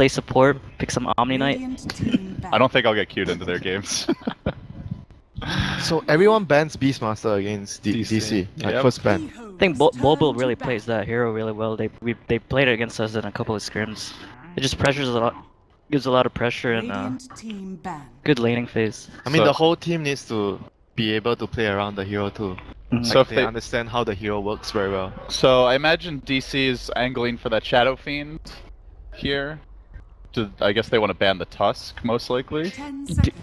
play support, pick some Omni Knight. I don't think I'll get queued into their games. So everyone bans Beastmaster against DC. Like Yep. first ban. I think Bobo really plays that hero really well. They played it against us in a couple of scrims. It just pressures a lot, gives a lot of pressure and good laning phase. I mean, So- the whole team needs to be able to play around the hero too. Mhm. So Like, if they understand how the hero works very well. So I imagine DC is angling for that Shadow Fiend here. I guess they want to ban the Tusk, most likely.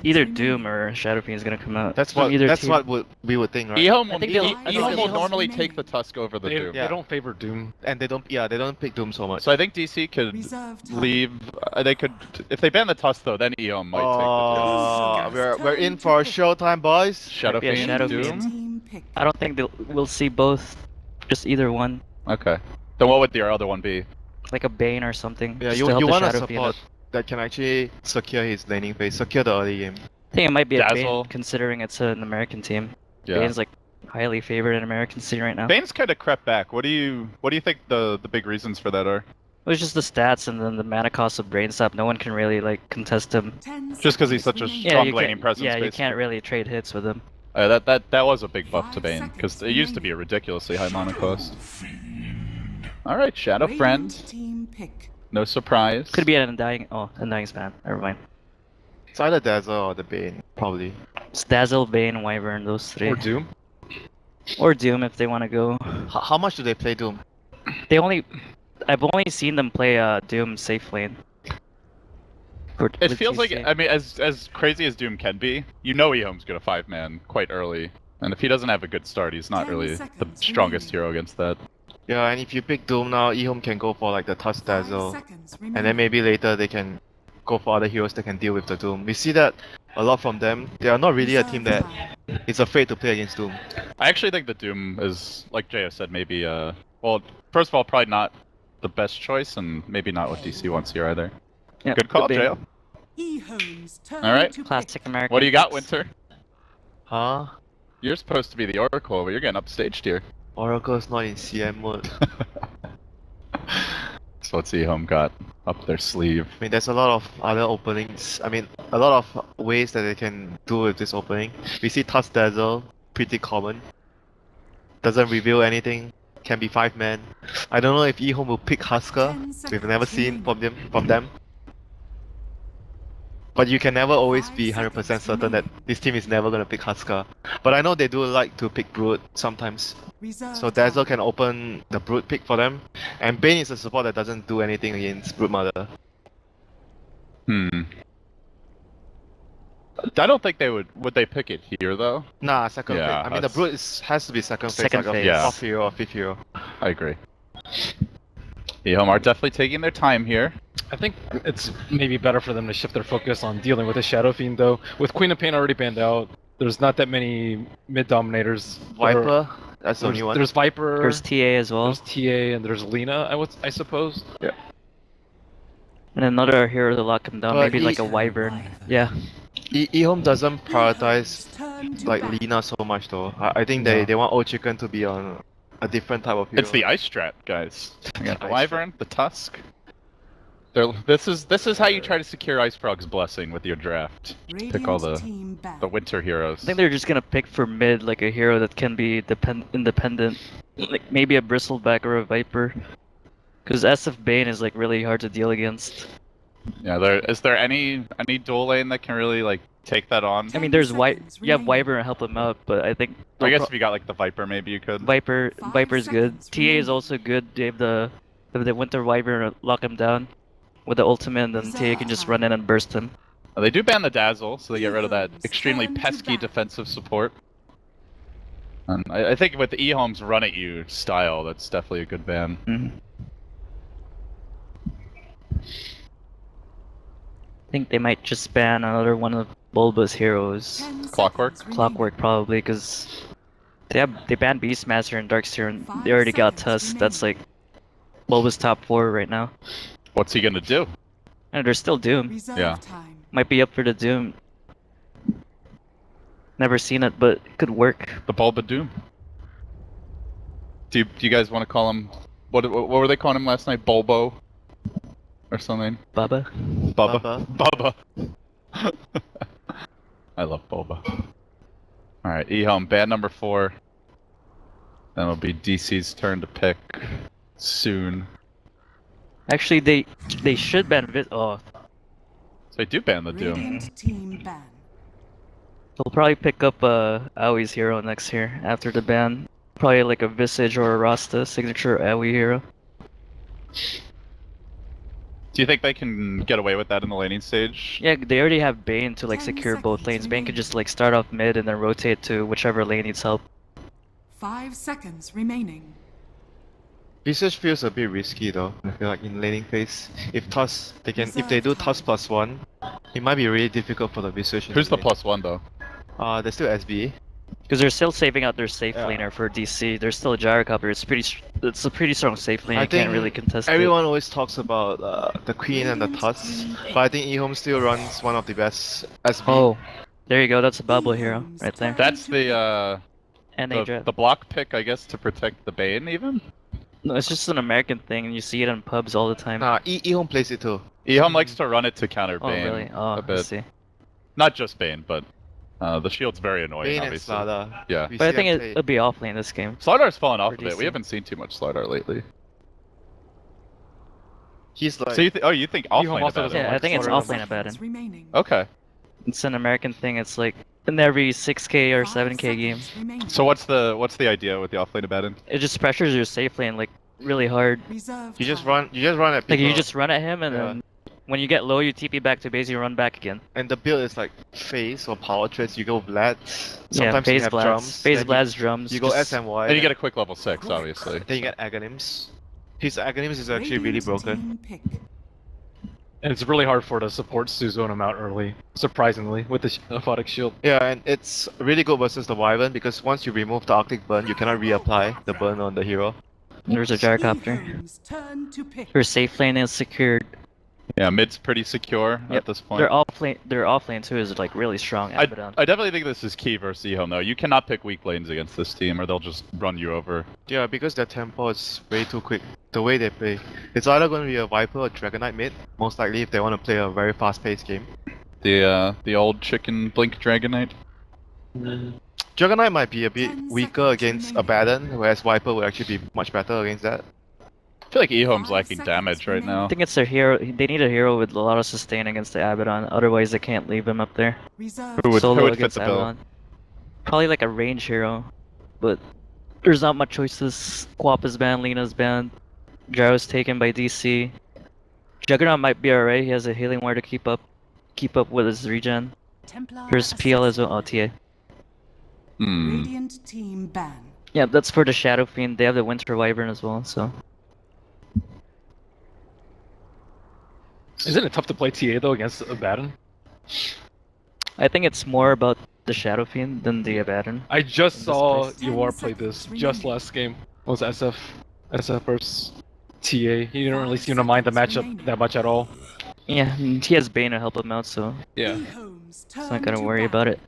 Either Doom or Shadow Fiend is gonna come out. That's from what either team. we would think, right? EHOME I will, think they'll- I think EHOME will they'll- normally take the Tusk over the Doom. Yeah. They don't favor Doom. And they don't pick Doom so much. So I think DC could leave. They could, if they ban the Tusk though, then EHOME might take the Doom. we're in for a showtime, boys. Shadow Might be a Fiend, Shadow Doom. I don't think we'll see both. Just either one, Okay. Then what would your other one be? like a Bane or something. Yeah, just you to help the want a Shadow Fiend support out. that can actually secure his laning phase, secure the early game. I think it might be a Dazzle. Bane, considering it's an American team. Yeah. Bane's like highly favored in American scene right now. Bane's kind of crept back. What do you think the big reasons for that are? It was just the stats and then the mana cost of Brainsap. No one can really like contest him. Just because he's such a Yeah, strong you laning can't. presence. Yeah, you basically. can't really trade hits with him. That was a big buff to Bane because it used to be a ridiculously high mana cost. All right, Shadow Friend. No surprise. Could be an Undying Span. Never mind. It's either Dazzle or the Bane, probably. It's Dazzle, Bane, Wyvern, those three. Or Doom. Or Doom if they want to go. How much do they play Doom? I've only seen them play Doom safe lane. It feels like, I mean, as crazy as Doom can be, you know EHOME's gonna 5-man quite early. And if he doesn't have a good start, he's not 10 really the seconds strongest remaining. hero against that. Yeah, and if you pick Doom now, EHOME can go for like the Tusk Dazzle. And then maybe later they can go for other heroes that can deal with the Doom. We see that a lot from them. They are not really a team that is afraid to play against Doom. I actually think the Doom is, like JO said, maybe, well, first of all, probably not the best choice, and maybe not what DC wants here either. Yeah, Good call, could be. JO. All right. Classic American. What do you got, picks. Winter? Huh? You're supposed to be the Oracle, but you're getting upstaged here. Oracle is not in CM mode. So what's EHOME got up their sleeve? I mean, there's a lot of other openings. I mean, a lot of ways that they can do with this opening. We see Tusk Dazzle, pretty common. Doesn't reveal anything. Can be 5-man. I don't know if EHOME will pick Husker. We've never seen from them. But you can never always be 100% certain that this team is never gonna pick Husker. But I know they do like to pick Brood sometimes. So Dazzle can open the Brood pick for them. And Bane is a support that doesn't do anything against Broodmother. I don't think they would they pick it here though? Nah, second Yeah, phase. I mean, the that's- Brood has to be second phase, Second like phase. a Yeah. 4th hero or 5th hero. I agree. EHOME are definitely taking their time here. I think it's maybe better for them to shift their focus on dealing with the Shadow Fiend though. With Queen of Pain already banned out, there's not that many mid dominators. Viper, that's the only one. There's Viper. There's TA as well, There's TA and there's Lena. I suppose. and another hero to lock him down. But Maybe like a Wyvern. Yeah. EHOME doesn't prioritize like Lina so much though. I think they want Old Chicken to be on a different type of hero. It's the Ice Strat, guys. You got the Ice Wyvern, the Tusk. This is how you try to secure Ice Frog's blessing with your draft. Pick all the winter heroes. I think they're just gonna pick for mid like a hero that can be independent, like maybe a Bristleback or a Viper. Because SF Bane is like really hard to deal against. Yeah, is there any dual lane that can really like take that on? I mean, you have Wyvern to help him out, but I think I guess if you got like the Viper, maybe you could. Viper's good. TA is also good. They have the Winter Wyvern to lock him down with the ultimate, and then TA can just run in and burst him. They do ban the Dazzle, so they get rid of that extremely pesky defensive support. And I think with EHOME's run at you style, that's definitely a good ban. I think they might just ban another one of Bulba's heroes. Clockwork probably, because they banned Beastmaster and Darkseer, and they already got Tusk. That's like Bulba's top 4 right now. What's he gonna do? And they're still Doom. Yeah. Might be up for the Doom. Never seen it, but it could work. The Bulba Doom. Do you guys want to call him? What were they calling him last night? Bulbo. or something. Bubba. Bubba. I love Boba. Alright, EHOME, ban number 4. Then it'll be DC's turn to pick soon. Actually, they should ban Oh, So they do ban the Doom. Radiant team ban. they'll probably pick up Aui's hero next here after the ban. Probably like a Visage or a Rasta signature Aoi hero. Do you think they can get away with that in the laning stage? Yeah, they already have Bane to like 10 secure both seconds lanes. Bane could remaining. just like start off mid and then rotate to whichever lane needs help. 5 seconds remaining. Research feels a bit risky though. I feel like in laning phase, if they do toss +1, it might be really difficult for the research. Who's the +1 though? There's still SB. Because they're still saving out their safe Yeah. laner for DC. There's still a Gyrocopter. It's a pretty strong safe lane. I You can't think really contest Everyone always talks about the Queen and the Tuss, but I think EHOME still runs one of the best SB. it. Oh, there you go. That's a bubble hero right there. That's the NA draft. the block pick, I guess, to protect the Bane even? No, it's just an American thing, and you see it in pubs all the time. Nah, EHOME plays it too. EHOME likes to run it to counter Oh Bane really? Oh, a I bit. see. Not just Bane, but the shield's very annoying, Bane and obviously. Slardar. Yeah. We But I see think them play- it'll be off lane this game. Slardar's fallen off For a bit. We DC. haven't seen too much Slardar lately. He's like So you think offlane EHOME also about doesn't it? Yeah, I think it's Slaughter off lane about it. Seconds remaining. Okay. It's an American thing. It's like in every 6K or 5 7K game, seconds remaining. So what's the idea with the offlane abaddon? it just pressures your safe lane like really hard. Reserve you just time. run at people. Like you just run at him, and Yeah. then when you get low, you TP back to base. You run back again. and the build is like phase or power trades. You go Vlad. Sometimes Yeah, you phase have blads, drums. phase then blads, drums. You go just- SMY. And you get a quick level 6, obviously. Then you get Aghanims. His Aghanims is actually really Radiant broken. team pick. And it's really hard for the supports to zone him out early, surprisingly, with the Aphotic Shield. Yeah, and it's really good versus the Wyvern because once you remove the Arctic Burn, you cannot reapply the burn on the hero. There's a Gyrocopter. EHOME's turn to pick. Her safe lane is secured. Yeah, mid's pretty secure Yep. at this point. Their off lane too is like really strong. I Abaddon. definitely think this is key versus EHOME though. You cannot pick weak lanes against this team or they'll just run you over. Yeah, because their tempo is way too quick. The way they play, it's either going to be a Viper or Dragonite mid. Most likely, if they want to play a very fast-paced game. The old chicken blink Dragonite. Dragonite might be a bit 10 weaker seconds against remaining. Abaddon, whereas Viper would actually be much better against that. I feel like EHOME's 5 lacking seconds damage right remaining. now. I think it's their hero. They need a hero with a lot of sustain against the Abaddon. Otherwise, they can't leave him up there. Reserve Who would Solo fit against the bill? Abaddon. Probably like a range hero, but there's not much choices. Quap is banned, Lena's banned, Gyro's taken by DC. Juggernaut might be alright. He has a healing ward to keep up with his regen. Templar There's PL as well. Oh, assassin. TA. Radiant team ban. Yeah, that's for the Shadow Fiend. They have the Winter Wyvern as well. So Isn't it tough to play TA though against Abaddon? I think it's more about the Shadow Fiend than the Abaddon. I just In this saw place. UR 10 play this seconds just remaining. last game. Was SF versus TA. He didn't really seem to mind the matchup that much at all. Yeah, and he has Bane to help him out, so Yeah. EHOME's he's turn not gonna to worry ban. about it.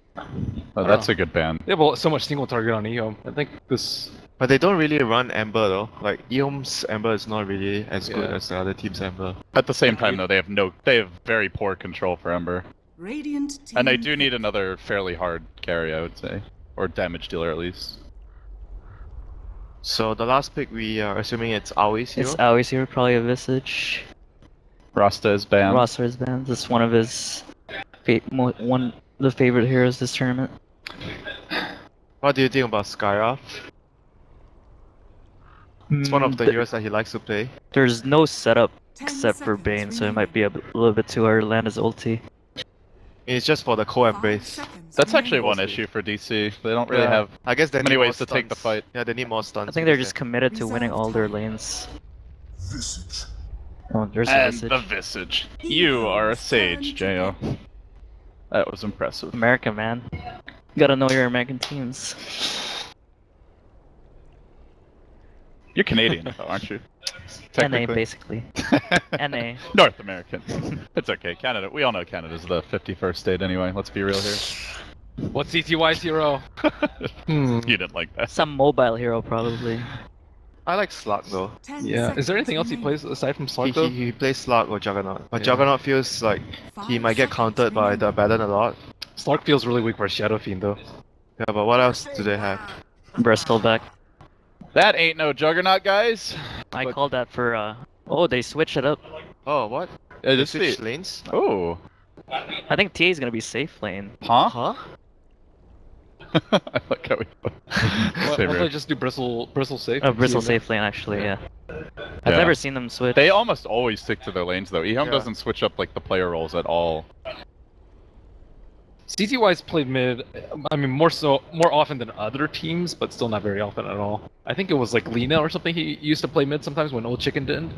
Oh, that's a good ban. They have so much single target on EHOME. I think this. But they don't really run Ember though. Like EHOME's Ember is not really as good Yeah. as the other team's Ember. At the same time though, they have very poor control for Ember. Radiant team And they do need pick. another fairly hard carry, I would say. Or damage dealer at least. So the last pick, we are assuming it's Aui's hero. It's Aui's here, probably a Visage. Rasta is banned. Roster is banned. This is one of his one of the favorite heroes this tournament. What do you think about Skyra? It's one of the Th- heroes that he likes to play. There's no setup 10 except for seconds Bane, so it remaining. might be a little bit too hard to land his ulti. It's just for the 5 co-embrace. seconds That's actually remaining. one issue for DC. They don't really have I guess they many need more ways to take the stuns. fight. Yeah, they need more stuns. I think they're because just committed to winning all their lanes. Oh, there's a And Visage. the Visage. You are a sage, Jo. That was impressive. America, man. You gotta know your American teams. You're Canadian, though, aren't you? NA, basically. NA. North American. It's okay, Canada. We all know Canada's the 51st state anyway. Let's be real here. What's CTY's hero? You didn't like that. Some mobile hero, probably. I like Slug though. 10 Yeah. Is there anything else he seconds plays aside from He, Slug though? he plays Slug or Juggernaut. But Yeah. Juggernaut feels like he might get countered by the Abaddon a lot. Slug feels really weak for Shadow Fiend though. Yeah, but what else do they have? Bristleback. That ain't no Juggernaut, guys. I But- called that for oh, they switched it up. Oh, what? They They just switched lanes? Oh. I think TA is gonna be safe lane. Huh? Huh? I like how we Why Say don't they rude. just do Bristle safe? Oh, Bristle See, safe lane actually, yeah. I've Yeah. never seen them switch. They almost always stick to their lanes though. EHOME Yeah. doesn't switch up like the player roles at all. CTY's played mid. I mean, more often than other teams, but still not very often at all. I think it was like Lena or something. He used to play mid sometimes when Old Chicken didn't.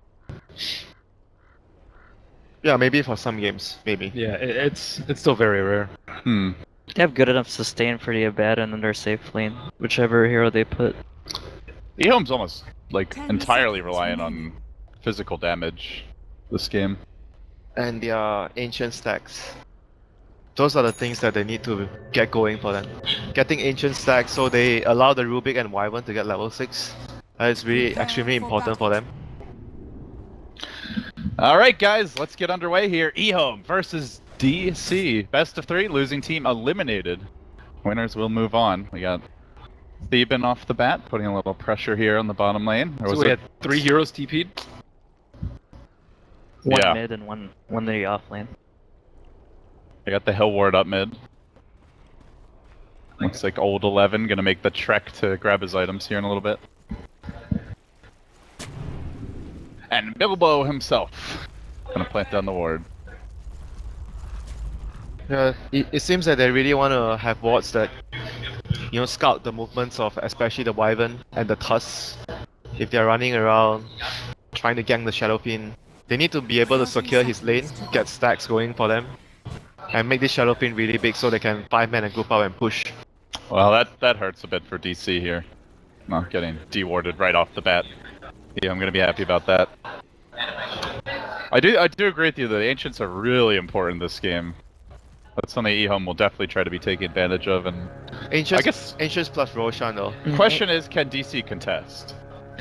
Yeah, maybe for some games. Maybe. Yeah, it's still very rare. Hmm. They have good enough sustain for the Abaddon in their safe lane, whichever hero they put. EHOME's almost like 10 entirely seconds reliant on remaining. physical damage this game. And their ancient stacks. Those are the things that they need to get going for them. Getting ancient stacks so they allow the Rubik and Wyvern to get level 6. That is really extremely important for them. All right, guys, let's get underway here. EHOME versus DC. Best of 3, losing team eliminated. Winners will move on. We got Theban off the bat, putting a little pressure here on the bottom lane. Or So was we it- had 3 heroes TP'd. One Yeah. mid and one in the off lane. I got the Hill Ward up mid. Looks like old 11 gonna make the trek to grab his items here in a little bit. And Bilbo himself gonna plant down the ward. Yeah, it seems that they really want to have wards that, scout the movements of especially the Wyvern and the Tusk. If they're running around trying to gank the Shadow Fiend, they need to be able to secure his lane, get stacks going for them, and make this Shadow Fiend really big so they can 5-man and group up and push. Well, that hurts a bit for DC here. Not getting dewarded right off the bat. Yeah, I'm gonna be happy about that. I do agree with you that the Ancients are really important this game. That's something EHOME will definitely try to be taking advantage of, and Ancients, Ancients plus Roshan though. the question is, can DC contest?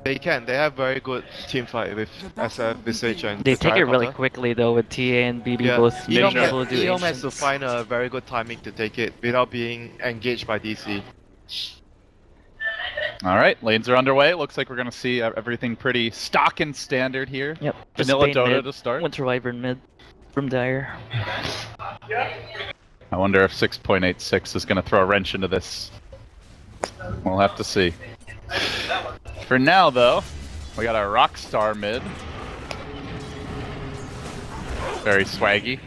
They can, they have very good team fight with SF, Visage and They the take it really Terracotta. quickly though, with TA and BB Yeah, both being EHOME, able to do EHOME has to ancients. find a very good timing to take it without being engaged by DC. Alright, lanes are underway. Looks like we're gonna see everything pretty stock and standard here. Yep. Vanilla Spain Dota mid, to start. Winter Wyvern mid from Dire. I wonder if 6.86 is gonna throw a wrench into this. We'll have to see. For now, though, we got a Rockstar mid. Very swaggy.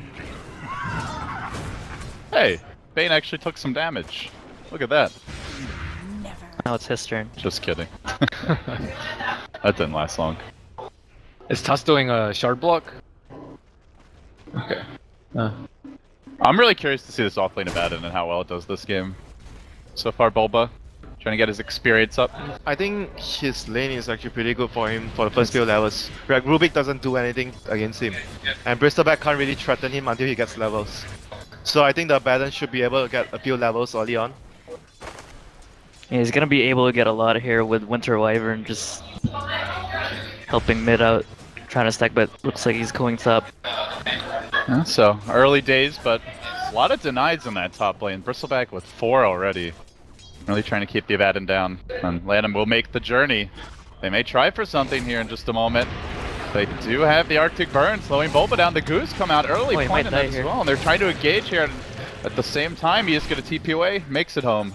Hey, Bane actually took some damage. Look at that. Now it's his turn. Just kidding. That didn't last long. Is Tusk doing a shard block? Okay. I'm really curious to see this offlane Abaddon and how well it does this game. So far, Bulba, trying to get his experience up. I think his lane is actually pretty good for him for the first few levels. Like Rubik doesn't do anything against him, and Bristleback can't really threaten him until he gets levels. So I think the Abaddon should be able to get a few levels early on. Yeah, he's gonna be able to get a lot here with Winter Wyvern just helping mid out, trying to stack, but looks like he's going top. Yeah, so, early days, but a lot of denies in that top lane. Bristleback with 4 already. Really trying to keep the Abaddon down. And Lanham will make the journey. They may try for something here in just a moment. They do have the Arctic Burn slowing Bulba down. The Goose come out early, Oh, he pointing might die that as here. well. And they're trying to engage here. And at the same time, he is going to TP away, makes it home.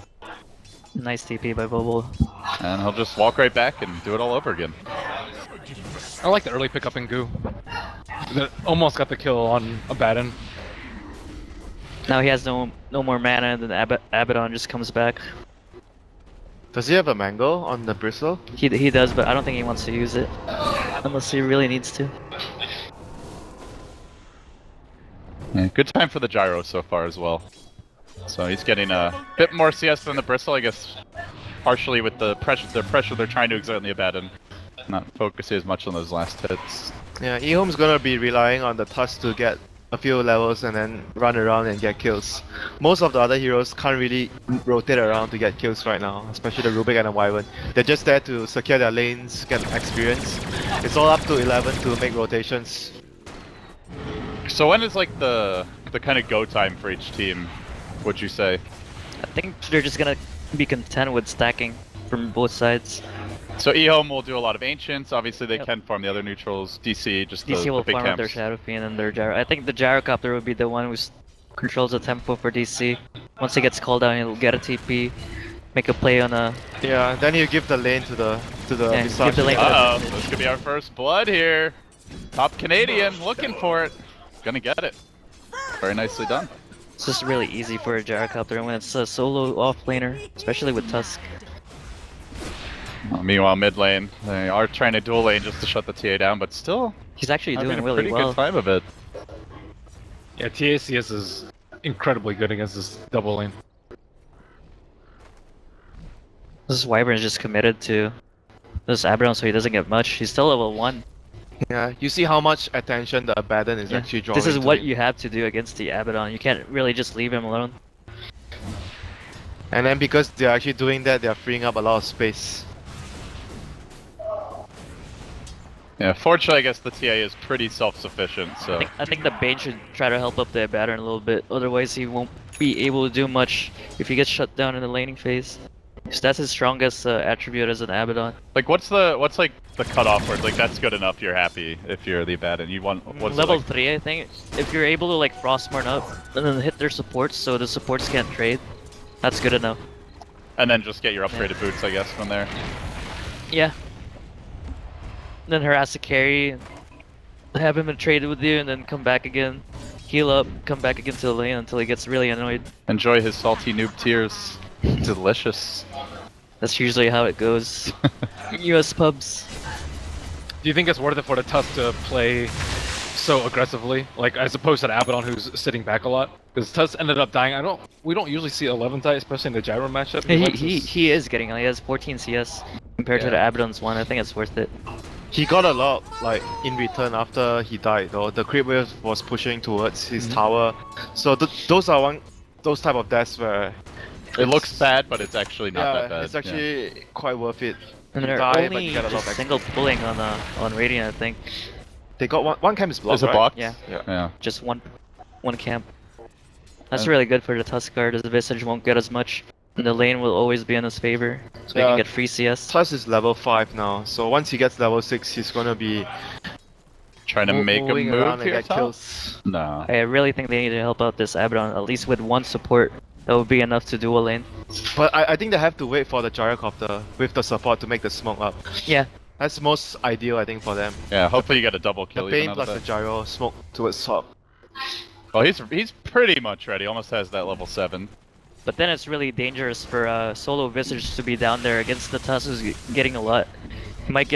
Nice TP by Bobo. And he'll just walk right back and do it all over again. I like the early pickup in Goo. That almost got the kill on Abaddon. Now he has no more mana, and then Abaddon just comes back. Does he have a mango on the Bristle? He does, but I don't think he wants to use it unless he really needs to. Yeah, good time for the Gyro so far as well. So he's getting a bit more CS than the Bristle, I guess, partially with the pressure they're trying to exert on the Abaddon. Not focusing as much on those last hits. Yeah, EHOME's gonna be relying on the Tusk to get a few levels and then run around and get kills. Most of the other heroes can't really rotate around to get kills right now, especially the Rubik and the Wyvern. They're just there to secure their lanes, get experience. It's all up to 11 to make rotations. So when is like the kind of go time for each team, would you say? I think they're just gonna be content with stacking from both sides. So EHOME will do a lot of Ancients, obviously they Yep. can farm the other neutrals, DC, just DC the will big farm out camps. their Shadow Fiend and their Gyro. I think the Gyrocopter will be the one who controls the tempo for DC. Once he gets called down, he'll get a TP, make a play on a... Yeah, then you give the lane to the Yeah, Visage. give the lane to the- Uh-oh, this could be our first blood here. Top Canadian, looking for it. Gonna get it. Very nicely done. It's just really easy for a Gyrocopter when it's a solo off-laner, especially with Tusk. Meanwhile, mid lane, they are trying to dual lane just to shut the TA down, but still He's actually having doing a really pretty well. good time of it. Yeah, TACS is incredibly good against this double lane. This Wyvern is just committed to this Abaddon so he doesn't get much. He's still level 1. Yeah, you see how much attention the Abaddon is Yeah. actually drawing. This is to what him. you have to do against the Abaddon. You can't really just leave him alone. And then because they're actually doing that, they're freeing up a lot of space. Yeah, fortunately, I guess the TA is pretty self-sufficient, so... I think the Bane should try to help up the Abaddon a little bit. Otherwise, he won't be able to do much if he gets shut down in the laning phase. So that's his strongest attribute as an Abaddon. Like, what's like the cutoff where it's like, that's good enough, you're happy if you're the Abaddon? You want... What's it Level like? 3, I think. If you're able to like Frostmarn up and then hit their supports so the supports can't trade, that's good enough. And then just get your upgraded boots, I guess, from there. Yeah. Then harass a carry, have him trade with you, and then come back again, heal up, come back again to the lane until he gets really annoyed. Enjoy his salty noob tears. Delicious. That's usually how it goes. US pubs. Do you think it's worth it for the Tusk to play so aggressively, like as opposed to the Abaddon who's sitting back a lot? Because Tusk ended up dying. We don't usually see 11 die, especially in the Gyro matchup. He is getting, he has 14 CS compared to the Abaddon's 1. I think it's worth it. He got a lot, like, in return after he died, though. The creep wave was pushing towards his tower. So those are those type of deaths where... It looks bad, but it's actually not that bad. it's actually quite worth it. And You they're die, but only you get a lot just of single pulling on Radiant, I think. They got one camp is blocked, Is it right? blocked? Yeah. Yeah. Just one camp. That's really good for the Tusk card, as the Visage won't get as much. And the lane will always be in his favor, so he Yeah. can get free CS. Tusk is level 5 now, so once he gets level 6, he's gonna be Trying to make a moving around move and here, get Tom? kills. No. I really think they need to help out this Abaddon, at least with one support. That would be enough to dual lane. But I think they have to wait for the Gyrocopter with the support to make the smoke up. Yeah, That's most ideal, I think, for them. Yeah, hopefully you get a double The kill even Bane out of plus the that. Gyro smoke towards top. Well, he's pretty much ready. Almost has that level 7. but then it's really dangerous for solo Visage to be down there against the Tusk who's getting a lot. He might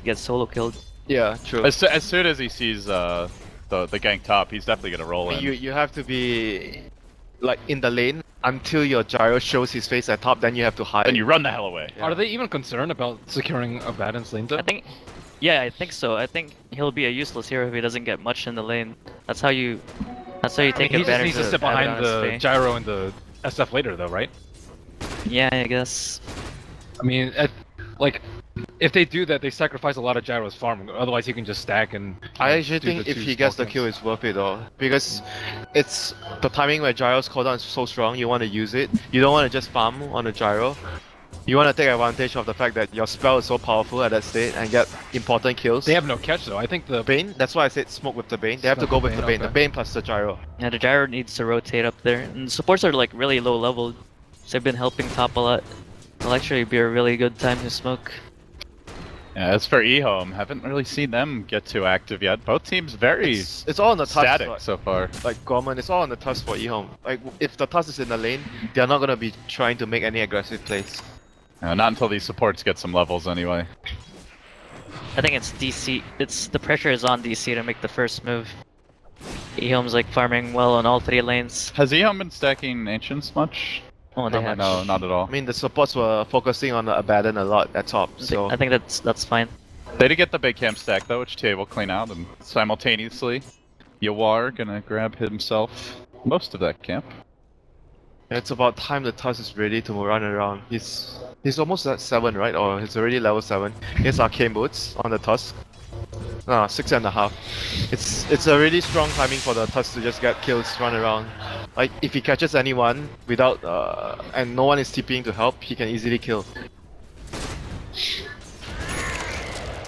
get solo killed. Yeah, true. As soon as he sees the gank top, he's definitely gonna roll in. You have to be like in the lane until your Gyro shows his face at top, then you have to hide. And you run the hell away. Yeah. Are they even concerned about securing Abaddon's lane though? I think so. I think he'll be a useless hero if he doesn't get much in the lane. That's how you take he just advantage needs to of sit behind Abaddon's the stay. Gyro and the SF later though, right? Yeah, I guess. I mean, if they do that, they sacrifice a lot of Gyro's farm. Otherwise, he can just stack and. I actually do think the if two he gets the small kill, camps. it's worth it though. Because it's the timing where Gyro's cooldown is so strong, you want to use it. You don't want to just farm on the Gyro. You want to take advantage of the fact that your spell is so powerful at that state and get important kills. They have no catch though. I think the Bane, that's why I said smoke with the Bane. They have to Smoke go with with the Bane, Bane. The okay. Bane plus the Gyro. Yeah, the Gyro needs to rotate up there. And the supports are like really low level. So they've been helping top a lot. It'll actually be a really good time to smoke. Yeah, as for EHOME, haven't really seen them get too active yet. Both teams very It's all on the Tusk. static so far. Like Gorman, it's all on the Tusk for EHOME. Like if the Tusk is in the lane, they're not gonna be trying to make any aggressive plays. Not until these supports get some levels anyway. I think it's DC. The pressure is on DC to make the first move. EHOME's like farming well on all 3 lanes. Has EHOME been stacking Ancients much? Oh, they have. No, not at all. I mean, the supports were focusing on the Abaddon a lot at top, so I think that's fine. They did get the big camp stack though, which TA will clean out and simultaneously Yawar gonna grab himself most of that camp. It's about time the Tusk is ready to run around. He's almost at 7, right? Or he's already level 7. He has arcane boots on the Tusk. 6.5. It's a really strong timing for the Tusk to just get kills, run around. Like if he catches anyone without and no one is TPing to help, he can easily kill.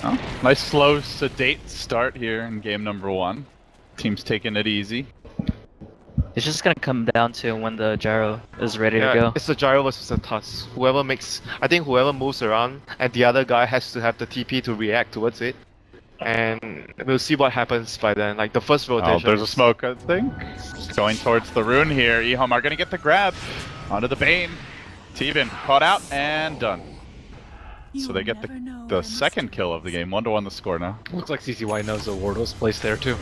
Oh, nice slow, sedate start here in game number 1. Team's taking it easy. It's just gonna come down to when the gyro is ready to Yeah, go. it's the gyro versus the Tusk. I think whoever moves around and the other guy has to have the TP to react towards it. And we'll see what happens by then. Like the first rotation. Oh, there's a smoke, I think. Going towards the rune here. EHOME are gonna get the grab onto the Bane. T-Bin caught out and done. So they get the second kill of the game. 1-1 the score now. Looks like CCY knows the ward was placed there too.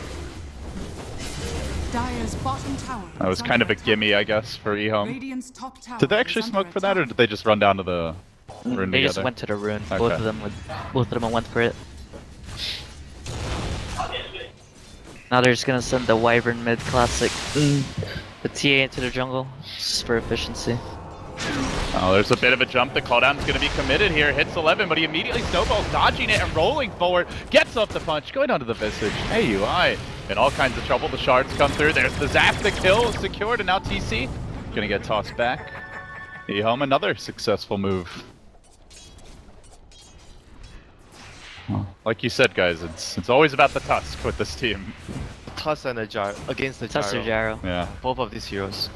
Dire's bottom tower. That was kind of a gimme, I guess, for EHOME. Radiant's top tower Did they is actually under smoke for that, or attack. did they just run down to the rune They together? just went to the rune. Okay. Both of them went for it. Now they're just gonna send the Wyvern mid classic. The TA into the jungle, just for efficiency. Oh, there's a bit of a jump. The cooldown's going to be committed here. Hits 11, but he immediately snowballs, dodging it and rolling forward. Gets off the punch, going onto the Visage. AUI in all kinds of trouble. The shards come through. There's the zap. The kill secured, and now TC going to get tossed back. EHOME, another successful move. Well, like you said, guys, it's always about the Tusk with this team. Tusk and the gyro against the Touch the gyro. gyro. Yeah. Both of these heroes.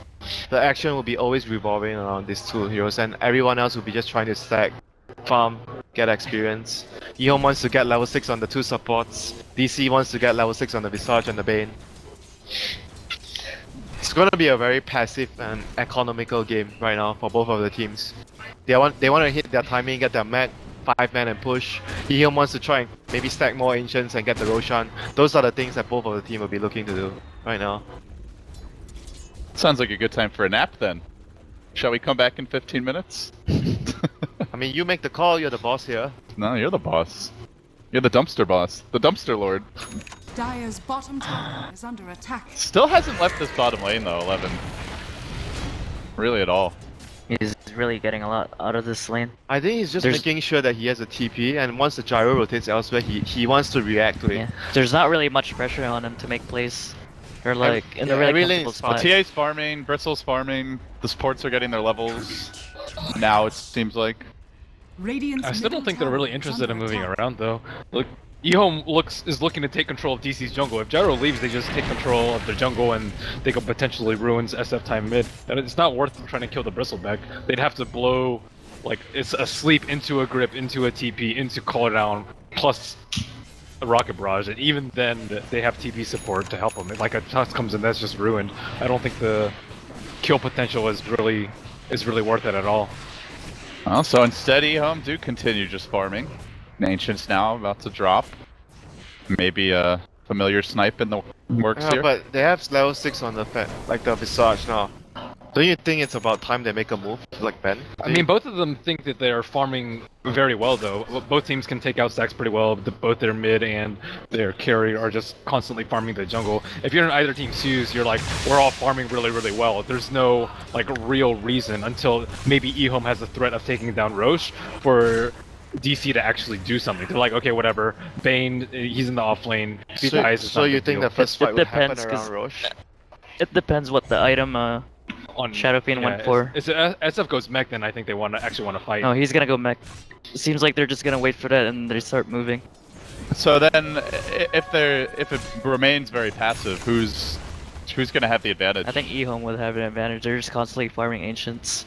The action will be always revolving around these two heroes, and everyone else will be just trying to stack, farm, get experience. EHOME wants to get level 6 on the two supports. DC wants to get level 6 on the Visage and the Bane. It's gonna be a very passive and economical game right now for both of the teams. They want to hit their timing, get their mech, 5-man and push. EHOME wants to try and maybe stack more Ancients and get the Roshan. Those are the things that both of the team will be looking to do right now. Sounds like a good time for a nap then. Shall we come back in 15 minutes? I mean, you make the call, you're the boss here. No, you're the boss. You're the dumpster boss. The dumpster lord. Dire's bottom tower is under attack. Still hasn't left this bottom lane though, 11. Really at all. He's really getting a lot out of this lane. I think he's just There's- making sure that he has a TP, and once the gyro rotates elsewhere, he wants to react to it. Yeah. There's not really much pressure on him to make plays. They're like in a yeah, really every lane comfortable is spot. fine. TA's farming, Bristle's farming, the supports are getting their levels. Now it seems like. Radiant's I still don't middle think they're really tower is interested in under moving attack. around though. Look, EHOME is looking to take control of DC's jungle. If Gyro leaves, they just take control of their jungle and they could potentially ruins SF time mid. And it's not worth trying to kill the Bristleback. They'd have to blow, like, it's a sleep into a grip, into a TP, into call down, plus a rocket barrage. And even then, they have TP support to help them. If like a Tusk comes in, that's just ruined. I don't think the kill potential is really worth it at all. Well, so instead EHOME do continue just farming. Ancients now about to drop. Maybe a familiar snipe in the works Yeah, here. but they have level 6 on the like the Visage now. Don't you think it's about time they make a move, like Ben? I mean, both of them think that they are farming very well, though. Both teams can take out stacks pretty well. Both their mid and their carry are just constantly farming the jungle. If you're in either team's shoes, you're like, we're all farming really, really well. There's no like real reason until maybe EHOME has the threat of taking down Roche for DC to actually do something. They're like, okay, whatever. Bane, he's in the off lane. If he dies, it's so not a you big think deal. the first It fight would happen depends, 'cause- around Roche? It depends what the item on Shadow Fiend went for. If SF goes mech, then I think they actually want to fight. No, he's gonna go mech. Seems like they're just gonna wait for that and they start moving. So then, if it remains very passive, who's gonna have the advantage? I think EHOME would have an advantage. They're just constantly farming Ancients.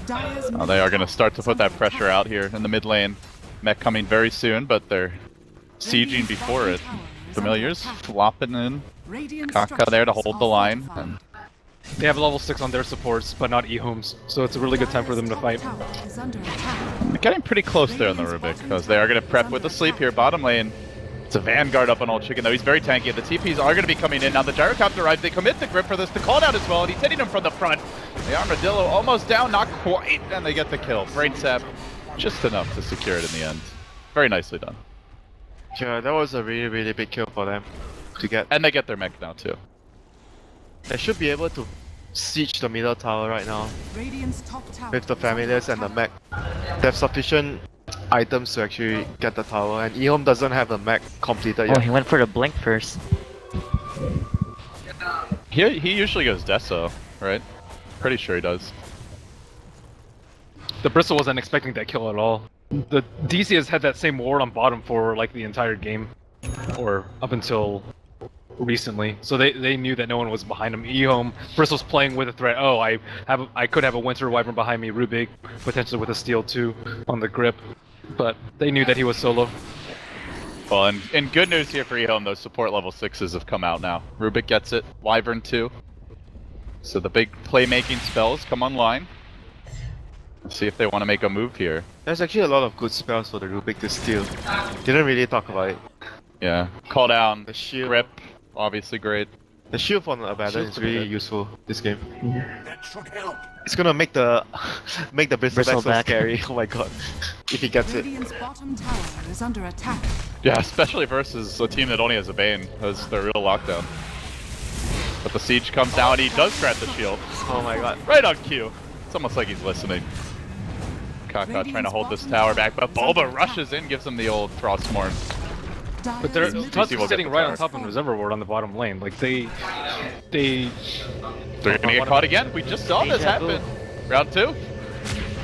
Dire's Oh, they are gonna start to put that pressure out here in the mid lane. Mech coming very soon, but they're sieging before it. Familiars flopping in. Kaka there to hold the line. And They have level 6 on their supports, but not EHOME's, so it's a really good time for them to fight. they're getting pretty close there on the Rubik, because they are gonna prep with a sleep here. Bottom lane. It's a Vanguard up on Old Chicken, though. He's very tanky. The TPs are going to be coming in. Now the Gyrocopter arrives. They commit the grip for this. The call down as well, and he's hitting him from the front. The Armadillo almost down, not quite, and they get the kill. Brain Sap, just enough to secure it in the end. Very nicely done. Yeah, that was a really, really big kill for them. to get. And they get their mech now too. They should be able to siege the middle tower right now Radiant's top tower with the is under familiars and the attack. mech. They have sufficient items to actually get the tower, and EHOME doesn't have the mech completed Oh, yet. he went for the blink first. He usually goes Deso, right? Pretty sure he does. The Bristle wasn't expecting that kill at all. The DC has had that same ward on bottom for like the entire game, or up until recently. So they knew that no one was behind him. EHOME, Bristle's playing with a threat. Oh, I could have a Winter Wyvern behind me, Rubik, potentially with a Steel too on the grip, but they knew that he was solo. Well, and good news here for EHOME, those support level 6s have come out now. Rubik gets it, Wyvern too. So the big playmaking spells come online. Let's see if they want to make a move here. There's actually a lot of good spells for the Rubik to steal. Didn't really talk about it. Yeah. Call down, The shield. grip, obviously great. The shield from the Abaddon is really useful this game. That should help. It's gonna make the Bristleback so Bristleback. scary. Oh my god, if he gets it. Radiant's bottom tower is under attack. Yeah, especially versus a team that only has a Bane. That's their real lockdown. But the siege comes down, he does grab the shield. Oh my god. Right on cue. It's almost like he's listening. Kaka trying to hold this tower back, but Bulba rushes in, gives him the old Frostmourne. But they're Dire's Tusk will is get sitting the right tower. on top of Reservoir Ward on the bottom lane. Like they They're gonna get caught again. We just saw this Deja vu. happen. Round two.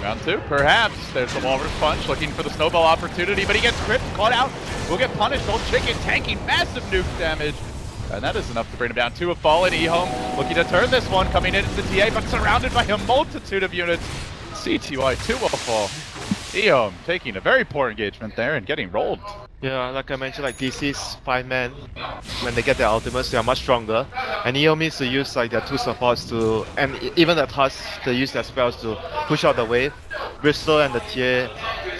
Round two, perhaps. There's the Walrus Punch looking for the snowball opportunity, but he gets gripped, caught out. Will get punished. Old Chicken tanking massive nuke damage. And that is enough to bring him down. Two have fallen. EHOME looking to turn this one, coming in into the TA, but surrounded by a multitude of units. CTY 2 will fall. EHOME taking a very poor engagement there and getting rolled. Yeah, like I mentioned, like DC's 5-man, when they get their ultimates, they are much stronger. And EHOME needs to use like their 2 supports to, and even the Tusk, to use their spells to push out the wave. Bristol and the TA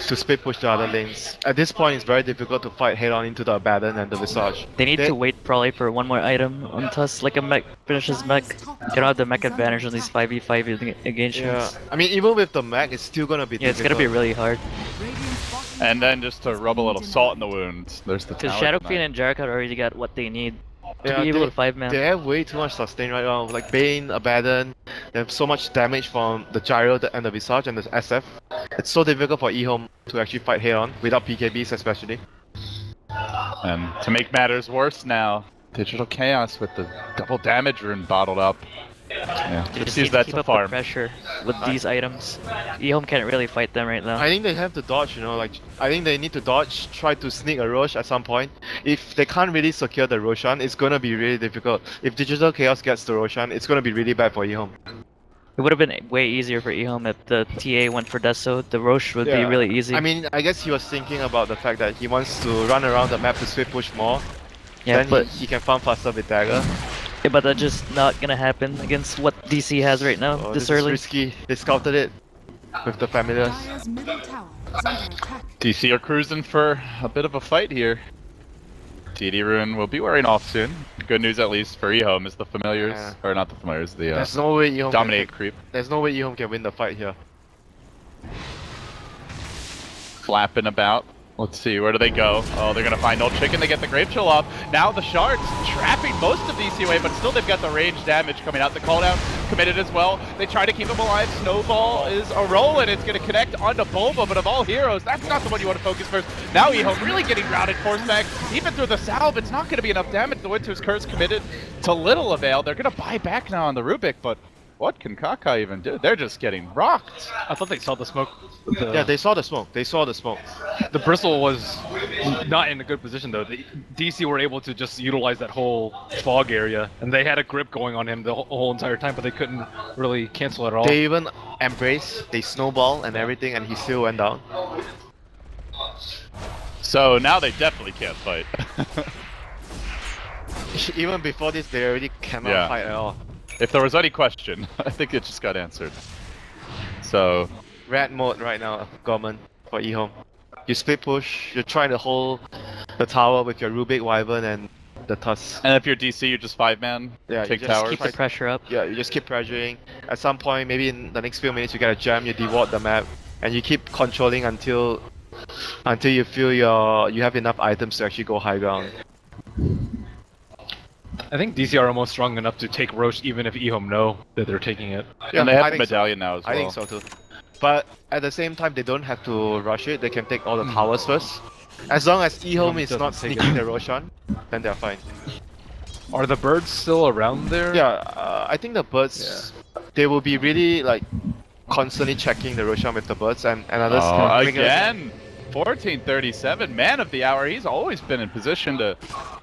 to split push the other lanes. At this point, it's very difficult to fight head on into the Abaddon and the Visage. They need to wait probably for one more item on Tusk, like a mech finishes mech. They don't have the mech advantage on these 5v5 engagements. Yeah, I mean, even with the mech, it's still gonna be Yeah, it's difficult. gonna be really hard. Radiant's bottom And then tower just to is rub a little being salt in the denied. wound, there's the Because tower Shadow tonight. Fiend and Jericho already got what they need to Yeah, be able they- to 5-man. They have way too much sustain right now. Like Bane, Abaddon, they have so much damage from the Gyro and the Visage and the SF. It's so difficult for EHOME to actually fight head on without PKBs especially. And to make matters worse now, Digital Chaos with the double damage rune bottled up. Yeah, They just just use need to that keep to up the farm. pressure with these items. EHOME can't really fight them right now. I think they have to dodge, you know, like I think they need to dodge, try to sneak a Roche at some point. If they can't really secure the Roshan, it's gonna be really difficult. If Digital Chaos gets the Roshan, it's gonna be really bad for EHOME. It would have been way easier for EHOME if the TA went for Deso. The Roche would be Yeah. really easy. I mean, I guess he was thinking about the fact that he wants to run around the map to split push more. yeah, Then but he can farm faster with Dagger. yeah, but that's just not gonna happen against what DC has right now. Oh, this is early. risky. They scouted it with the familiars. Dire's middle tower is under attack. DC are cruising for a bit of a fight here. TD Rune will be wearing off soon. Good news at least for EHOME is the familiars, Yeah. or not the familiars, the There's no way EHOME dominate can, creep. there's no way EHOME can win the fight here. Flapping about. Let's see, where do they go? Oh, they're gonna find Old Chicken, they get the Grave Chill off. Now the Shards trapping most of DC away, but still they've got the range damage coming out. The call down committed as well. They try to keep him alive. Snowball is a roll and it's gonna connect onto Bulba, but of all heroes, that's not the one you want to focus first. Now EHOME really getting routed, force back. Even through the salve, it's not gonna be enough damage. The Winter's Curse committed to little avail. They're gonna buy back now on the Rubik, but what can Kaka even do? They're just getting rocked. I thought they saw the smoke. Yeah, they saw the smoke. They saw the smoke. The Bristle was not in a good position though. The DC were able to just utilize that whole fog area, and they had a grip going on him the whole entire time, but they couldn't really cancel it at all. They even embrace, they snowball and everything, and he still went down. So now they definitely can't fight. Even before this, they already cannot Yeah. fight at all. If there was any question, I think it just got answered. So, Red mode right now, Gorman, for EHOME. You split push, you're trying to hold the tower with your Rubik, Wyvern, and the Tusk. and if you're DC, you're just 5-man, Yeah, you take just towers. Keep the pressure up. Yeah, you just keep pressuring. At some point, maybe in the next few minutes, you get a jam, you deward the map, and you keep controlling until you feel you have enough items to actually go high ground. I think DC are almost strong enough to take Roche even if EHOME know that they're taking it. And they have I a think so. medallion now as well. I think so too. But at the same time, they don't have to rush it. They can take all the towers first. As long as EHOME is doesn't not take sneaking it. the Roshan, then they're fine. Are the birds still around there? Yeah, I think the birds, they will be really like constantly checking the Roshan with the birds and others. Oh, again! 1437, man of the hour. He's always been in position to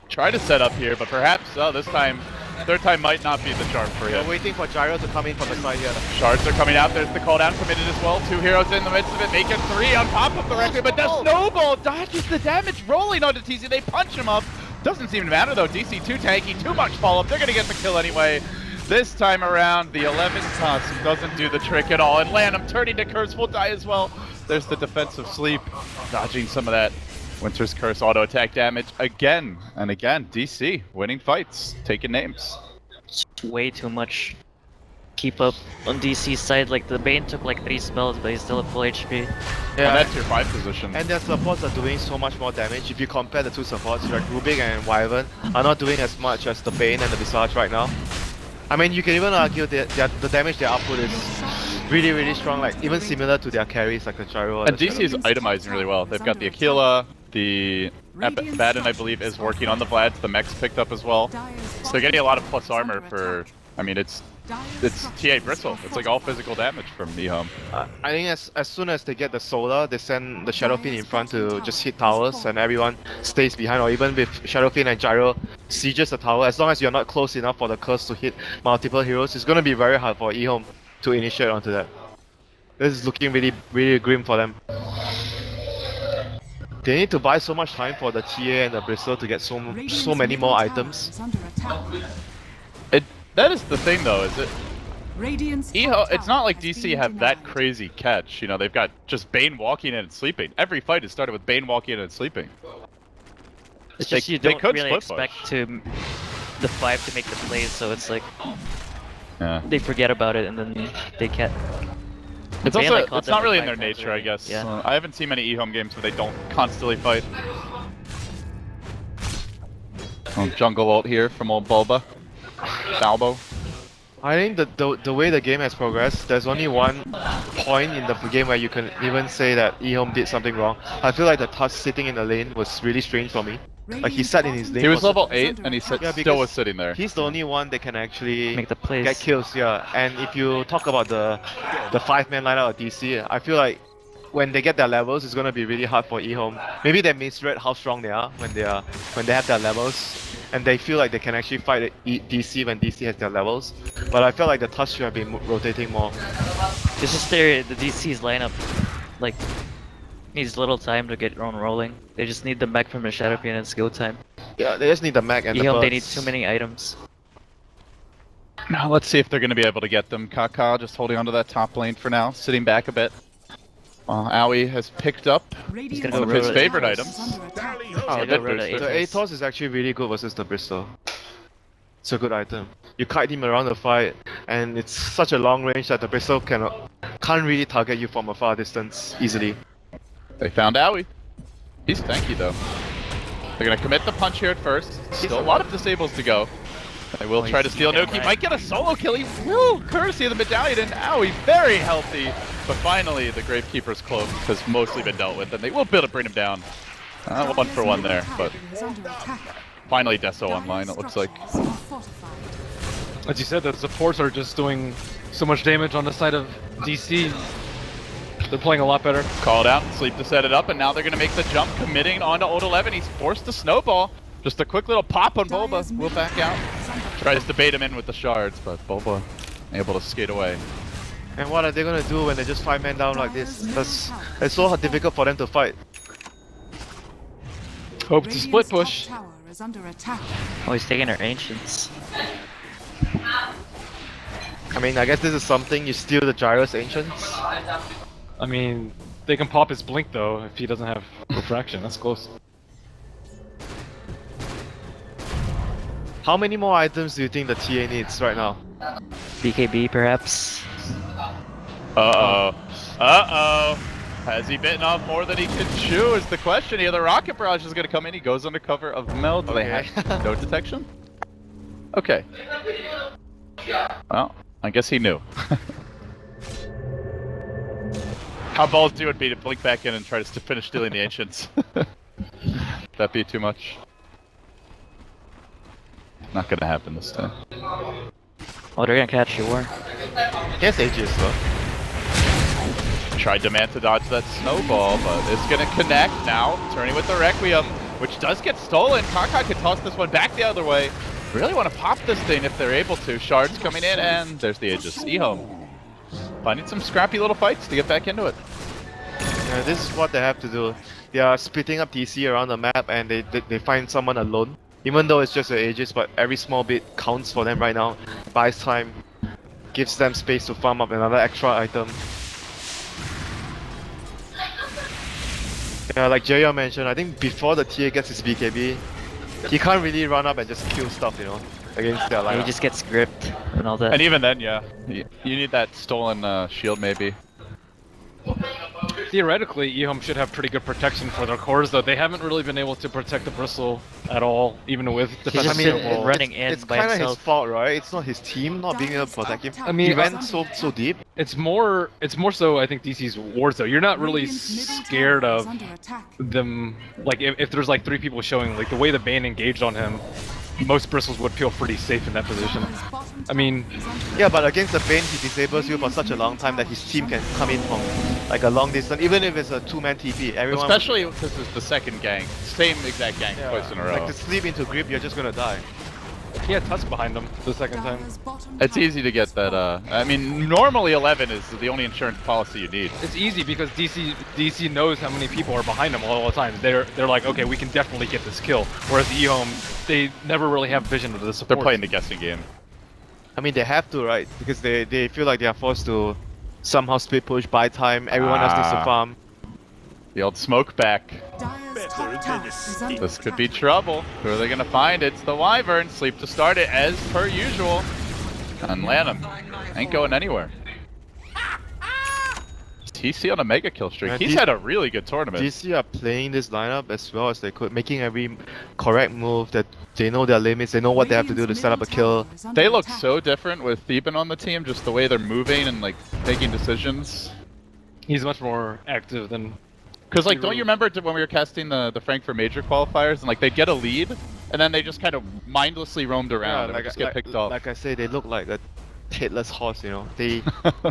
try to set up here, but perhaps this time, third time might not be the charm for him. We're waiting for Gyro to come in from the side here. Shards are coming out. There's the call down committed as well. 2 heroes in the midst of it, making 3 on top of the record, but the snowball dodges the damage rolling onto TC. They punch him up. Doesn't seem to matter though. DC too tanky, too much follow-up. They're gonna get the kill anyway. This time around, the 11 toss doesn't do the trick at all, and Lanham turning to Curse will die as well. There's the defensive sleep, dodging some of that Winter's Curse auto attack damage again and again. DC winning fights, taking names. Way too much. Keep up on DC's side. Like the Bane took like 3 spells, but he's still at full HP. Yeah, and that's your 5 position. And their supports are doing so much more damage. If you compare the two supports, like Rubik and Wyvern are not doing as much as the Bane and the Visage right now. I mean, you can even argue that the damage they output is really, really strong, like even similar to their carries like the Gyro. And DC is itemizing really well. They've got the Aquila, the Baden I believe is working on the Vlads, the mech's picked up as well. So they're getting a lot of plus armor for, I mean it's TA Bristle. It's like all physical damage from EHOME. I think as soon as they get the Solar, they send the Shadowfiend in front to just hit towers and everyone stays behind, or even with Shadowfiend and Gyro sieges the tower, as long as you're not close enough for the curse to hit multiple heroes, it's gonna be very hard for EHOME to initiate onto that. This is looking really, really grim for them. They need to buy so much time for the TA and the Bristle to get so many more items. That is the thing though, is it? Radiant's It's not like DC have that crazy catch. You know, they've got just Bane walking in and sleeping. Every fight has started with Bane walking in and sleeping. It's just you they don't could really split expect push. the 5 to make the plays, so it's like Yeah. they forget about it and then they can't. It's Bane, also like, caught it's them not like really in 5 their times nature, I already. guess. Yeah. I haven't seen many EHOME games where they don't constantly fight. Jungle ult here from old Bulba. Balbo. I think the way the game has progressed, there's only one point in the game where you can even say that EHOME did something wrong. I feel like the Tusk sitting in the lane was really strange for me. Like he sat in his lane. He was for level 8 and he Yeah, still because was sitting there. He's the only one that can actually Make the plays. get kills, yeah. And if you talk about the 5-man lineup of DC, I feel like when they get their levels, it's gonna be really hard for EHOME. Maybe they misread how strong they are when they have their levels, and they feel like they can actually fight DC when DC has their levels. But I feel like the Tusk should have been rotating more. It's just the DC's lineup, like, needs little time to get on rolling. They just need them back from the Shadowfiend and it's go time. Yeah, they just need the mech and the EHOME, they birds. need too many items. Now let's see if they're going to be able to get them. Kaka just holding onto that top lane for now, sitting back a bit. Aoi has picked up He's gonna one of go his Road. favorite items. Oh, Yeah, that, Road at the Atos. Atos is actually really good versus the Bristol. It's a good item. You kite him around the fight, and it's such a long range that the Bristol can't really target you from a far distance easily. They found Aoi. He's tanky though. They're going to commit the punch here at first. Still a lot of disables to go. They will try to steal Nuke. He might get a solo kill. He will courtesy of the medallion, and Aoi very healthy. But finally, the Gravekeeper's cloak has mostly been dealt with, and they will be able to bring him down. 1 for 1 there, but finally Deso online, it looks like. As you said, the supports are just doing so much damage on the side of DC. They're playing a lot better. Called out, sleep to set it up, and now they're going to make the jump, committing onto Ult 11. He's forced to snowball. Just a quick little pop on Bulba. Will back out. Tries to bait him in with the shards, but Bulba able to skate away. And what are they gonna do when they just 5-man down like this? It's so difficult for them to fight. Hope to split push. Oh, he's taking our ancients. I mean, I guess this is something, you steal the Gyro's Ancients. I mean, they can pop his blink though if he doesn't have refraction. That's close. How many more items do you think the TA needs right now? BKB perhaps? Uh-oh. Uh-oh. Has he bitten off more than he can chew is the question here. The rocket barrage is going to come in. He goes under cover of Mel. Do they have no detection? Okay. Well, I guess he knew. How ballsy would be to blink back in and try to finish stealing the ancients. That'd be too much. Not gonna happen this time. Oh, they're gonna catch you, War. He has Aegis though. Tried demand to dodge that snowball, but it's gonna connect now. Turning with the Requiem, which does get stolen. Kaka could toss this one back the other way. Really want to pop this thing if they're able to. Shards coming in, and there's the Aegis. EHOME finding some scrappy little fights to get back into it. Yeah, this is what they have to do. They are splitting up DC around the map, and they find someone alone. Even though it's just an Aegis, but every small bit counts for them right now. Buys time, gives them space to farm up another extra item. Yeah, like Jayo mentioned, I think before the TA gets his BKB, he can't really run up and just kill stuff, you know, against their Yeah, he lineup. just gets gripped and all that. And even then, yeah, you need that stolen shield maybe. Theoretically, EHOME should have pretty good protection for their cores, though they haven't really been able to protect the Bristle at all, even with just defensive been snowball. running in it's by kind of his himself. fault, right? It's not his team not being able to protect him. I mean, he went so deep. It's more so I think DC's wards though. You're not really Radiant's middle scared tower of is under attack. them, like if there's like 3 people showing, like the way the Bane engaged on him, most Bristles would feel pretty safe in that position. Dire's bottom I mean, tower is under Yeah, but against the Bane, he disables you for such a long time that his team can come in from like a long distance, even if it's a 2-man TP. Everyone Especially because it's the second gang. Same exact gang twice in a row. like to sleep into grip, you're just gonna die. he had Tusk behind him the second time. Dire's bottom It's tower easy to get is that, falling. I mean, normally 11 is the only insurance policy you need. It's easy because DC knows how many people are behind them all the time. They're like, okay, we can definitely get this kill. Whereas EHOME, they never really have vision of the support. They're playing the guessing game. I mean, they have to, right? Because they feel like they are forced to somehow split push, buy time, everyone else needs to Ah. farm. The old smoke back. Dire's top tower is under This could be attack. trouble. Who are they gonna find? It's the Wyvern. Sleep to start it as per usual. And Lanham ain't going anywhere. TC on a mega kill streak. Yeah, He's had a really good tournament. DC are playing this lineup as well as they could, making every correct move that they know their limits, they know what they have to do to set up a kill. They look so different with Theban on the team, just the way they're moving and like making decisions. He's much more active than. Because like, don't you remember when we were casting the Frankfurt Major qualifiers and like they'd get a lead and then they just kind of mindlessly roamed around and would just get picked off. Like I say, they look like a headless horse, you know. They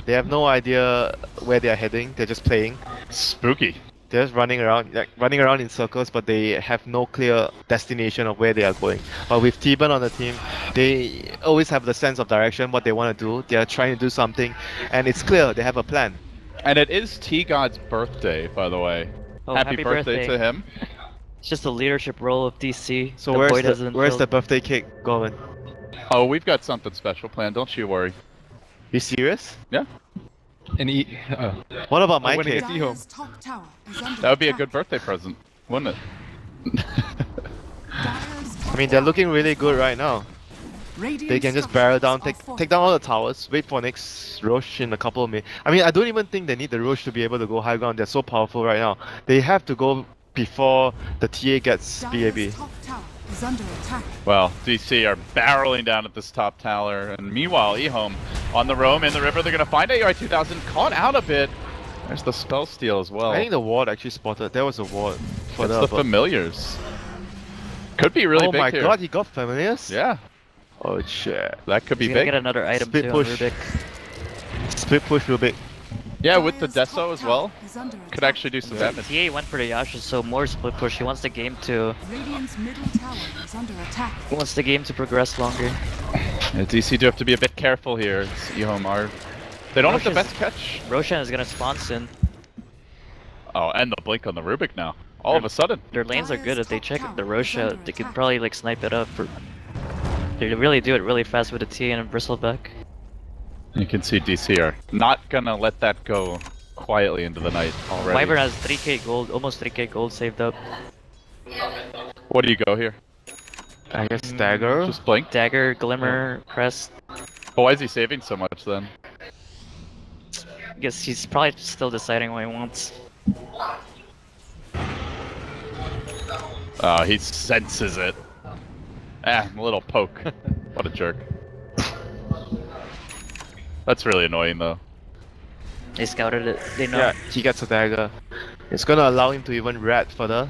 have no idea where they are heading. They're just playing. Spooky. They're just running around in circles, but they have no clear destination of where they are going. But with Theban on the team, they always have the sense of direction, what they want to do. They are trying to do something, and it's clear. They have a plan. And it is T-God's birthday, by the way. Oh, happy birthday to him. It's just the leadership role of DC. So the void hasn't where's filled. the birthday cake going? Oh, we've got something special planned, don't you worry. You serious? Yeah, And What about my winning cake? it. EHOME. Dire's top tower is under that would be a attack. good birthday present, wouldn't it? Dire's top I mean, they're tower looking really is good falling. right now. Radiant They can just barrel down, structures are take down all the towers, wait for next Roche in a couple of minutes. I mean, I don't even think they need the Roche to be able to go high ground. They're so powerful right now. They have to go before the TA gets BAB. Dire's top tower is under attack. Well, DC are barreling down at this top tower, and meanwhile, EHOME on the roam in the river. They're going to find AUI 2000, caught out a bit. There's the spell steal as well. I think the ward actually spotted. There was a ward It's further the above. familiars. Could be really Oh big my here. god, he got familiars? Yeah, Oh shit. that could be He's gonna big. get another item Split too push. on Rubik. Split push real big. Yeah, with the Dire's Deso top as well. tower is under Could attack. actually do some damage. TA went for the Yasha, so more split push. He wants the game to Radiant's middle tower is under attack. progress longer. Yeah, DC do have to be a bit careful here. It's EHOME are. They don't have the Roshan's- best catch. Roshan is gonna spawn soon. Oh, and the blink on the Rubik now. All of a sudden. Their lanes are good. If they check the Rosha, they could attack. probably like snipe it up. They really do it really fast with the T and a bristleback. You can see DC are not gonna let that go quietly into the night already. Wyvern has 3k gold, almost 3k gold saved up. What do you go here? I guess dagger. Just blink? Dagger, Glimmer, Crest. Oh, why is he saving so much then? I guess he's probably still deciding what he wants. Oh, he senses it. Ah, a little poke. What a jerk. That's really annoying though. They scouted it. They know. Yeah, he gets a dagger. It's gonna allow him to even rat further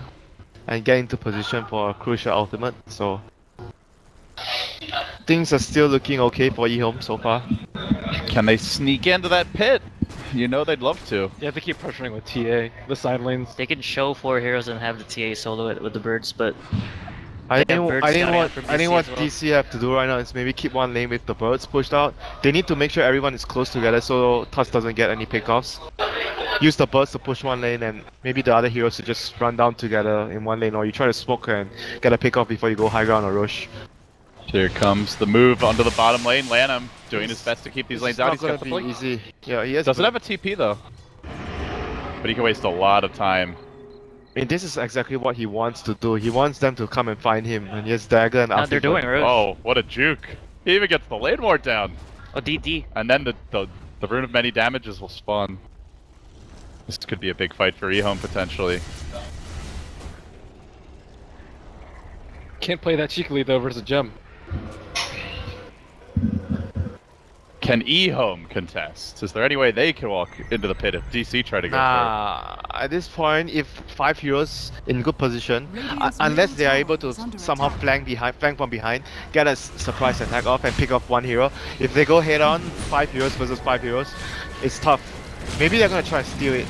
and get into position for a crucial ultimate. So things are still looking okay for EHOME so far. Can they sneak into that pit? You know they'd love to. You have to keep pressuring with TA, the side lanes. They can show 4 heroes and have the TA solo it with the birds, but I They have think birds I think scouting what out from I think DC what as well. DC have to do right now is maybe keep one lane with the birds pushed out. They need to make sure everyone is close together so Tusk doesn't get any pickoffs. Use the birds to push one lane and maybe the other heroes to just run down together in one lane, or you try to smoke and get a pickoff before you go high ground or rush. Here comes the move onto the bottom lane. Lanham doing his best to keep these lanes out. He's got the be blink. easy. Yeah, he has. Doesn't have a TP though. But he can waste a lot of time. I mean, this is exactly what he wants to do. He wants them to come and find him, and he has dagger and. now they're doing it. Roche. Oh, what a juke. He even gets the lane ward down. Oh, DD. And then the Rune of Many Damages will spawn. This could be a big fight for EHOME potentially. Can't play that cheekily though versus Gem. Can EHOME contest? Is there any way they can walk into the pit if DC try to go Nah, at this point, if 5 heroes in good position, Radiant's unless middle they are tower able to is under somehow attack. flank from behind, get a surprise attack off and pick off one hero. If they go head on, 5 heroes versus 5 heroes, it's tough. Maybe they're gonna try to steal it.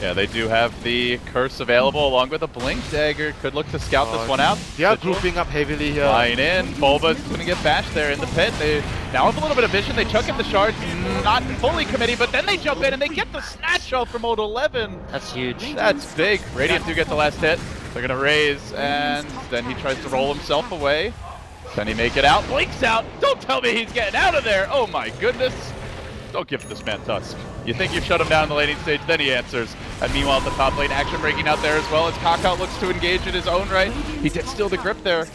Yeah, they do have the curse available along with a blink dagger. Could look to scout this one out. They are Sigil grouping up heavily here. Line in. Bulba's gonna get bashed there in the pit. They now have a little bit of vision. They chuck in the shards, not fully committing, but then they jump in and they get the snatch off from Mode 11. That's huge. That's big. Radiant do get the last hit. They're gonna raise, and then he tries to roll himself away. Can he make it out? Blinks out. Don't tell me he's getting out of there. Oh my goodness. Don't give this man Tusk. You think you've shut him down in the laning stage, then he answers. And meanwhile, at the top lane, action breaking out there as well as Kaká looks to engage in his own right. He did steal the grip there,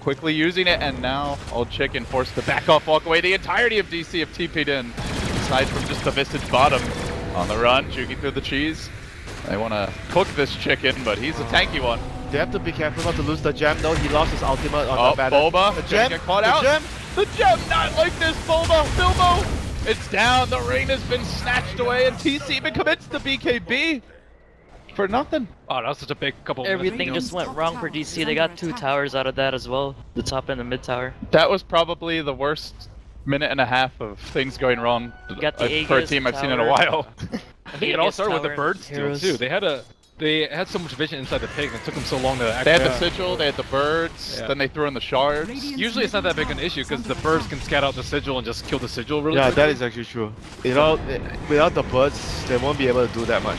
quickly using it, and now Old Chicken forced to back off, walk away. The entirety of DC have TP'd in, aside from just the Visage bottom. On the run, juking through the cheese. They want to cook this chicken, but he's a tanky one. They have to be careful not to lose the gem though. He lost his ultimate on Oh, the battle. Boba, The gonna gem, get caught the out. gem. The gem, not like this, Boba, Bilbo. It's down, the ring has been snatched away, and TC even commits the BKB for nothing. Oh, that was such a big couple. Everything minutes just ago. went wrong for DC. They got 2 towers out of that as well. The top and the mid tower. That was probably the worst minute and a half of things going wrong Got the for a Aegis team I've seen in a tower. while. I think it all Aegis started with the tower, bird steal heroes. too. They had so much vision inside the pig, and it took them so long to act. They had the sigil, they had the birds, Yeah. then they threw in the shards. Usually it's not that big an issue because the birds can scout out the sigil and just kill the sigil really Yeah, quickly. that is actually true. Without the birds, they won't be able to do that much.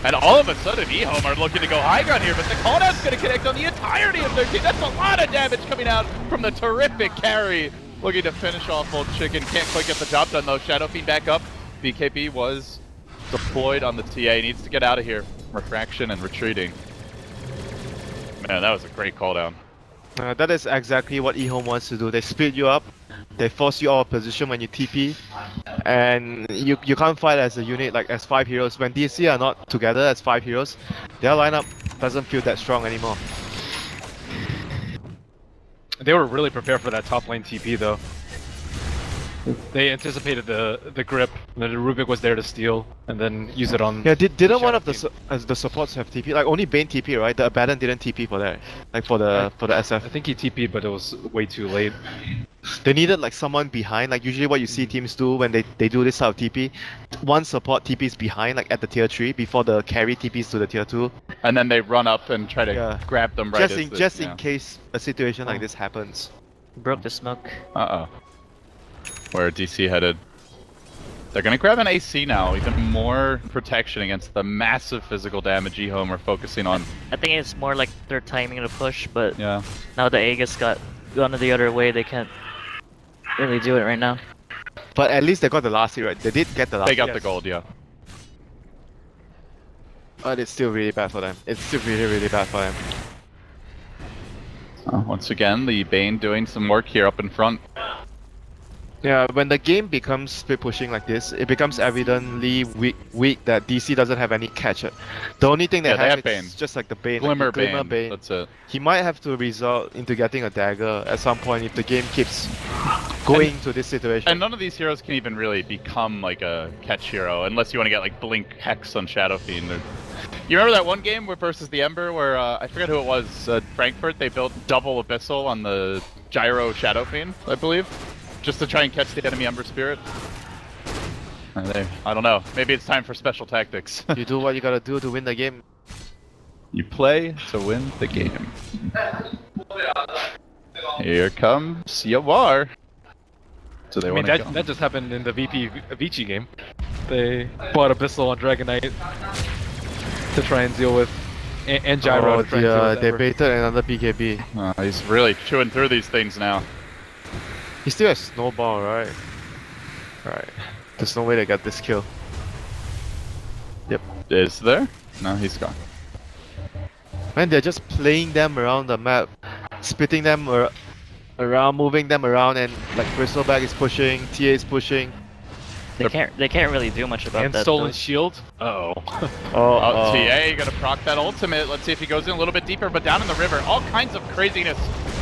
And all of a sudden, EHOME are looking to go high ground here, but the callout's going to connect on the entirety of their team. That's a lot of damage coming out from the terrific carry. Looking to finish off Old Chicken. Can't quite get the job done though. Shadow Fiend back up. BKB was deployed on the TA. Needs to get out of here. Refraction and retreating. Man, that was a great call down. That is exactly what EHOME wants to do. They split you up, they force you out of position when you TP, and you can't fight as a unit like as 5 heroes. When DC are not together as 5 heroes, their lineup doesn't feel that strong anymore. They were really prepared for that top lane TP though. They anticipated the grip, and then the Rubik was there to steal, and then use it on. Yeah, didn't one Shadow of the Fiend. the supports have TP? Like only Bane TP, right? The Abaddon didn't TP for that. Like for the SF. I think he TP'd, but it was way too late. They needed like someone behind. Like usually what you see teams do when they do this type of TP, one support TPs behind, like at the tier 3 before the carry TPs to the tier 2. And then they run up and try to Yeah. grab them right Just in case a situation like this happens. Broke the smoke. Uh-oh. Where DC headed. They're gonna grab an AC now, even more protection against the massive physical damage EHOME are focusing on. I think it's more like they're timing the push, but Yeah. now the Aegis got gone the other way. They can't really do it right now. But at least they got the last hit, right? They did get the last They got hit. the gold, yeah. But it's still really bad for them. It's still really, really bad for them. Once again, the Bane doing some work here up in front. Yeah, when the game becomes split pushing like this, it becomes evidently weak that DC doesn't have any catch. The only thing Yeah, they they have have Bane. is just like the Bane, Glimmer, like the Glimmer Bane. That's it. He might have to result into getting a dagger at some point if the game keeps going to this situation. And none of these heroes can even really become like a catch hero unless you want to get like Blink Hex on Shadow Fiend. You remember that one game where versus the Ember where I forget who it was, Frankfurt, they built double Abyssal on the Gyro Shadow Fiend, I believe, just to try and catch the enemy Ember Spirit. I don't know. Maybe it's time for special tactics. You do what you gotta do to win the game. You play to win the game. Here comes Yawar. So they I mean, want to that just happened in the Vici game. They bought Abyssal on Dragon Knight to try and deal with, and Gyro Oh, to try and deal with they Ember. baited another BKB. He's really chewing through these things now. He still has Snowball, right? Right. There's no way to get this kill. Is there? No, he's gone. Man, they're just playing them around the map, splitting them around, moving them around, and like Bristleback is pushing, TA is pushing. They can't really do much about And that. stolen though. shield. Uh-oh. Oh, TA gonna proc that ultimate. Let's see if he goes in a little bit deeper, but down in the river, all kinds of craziness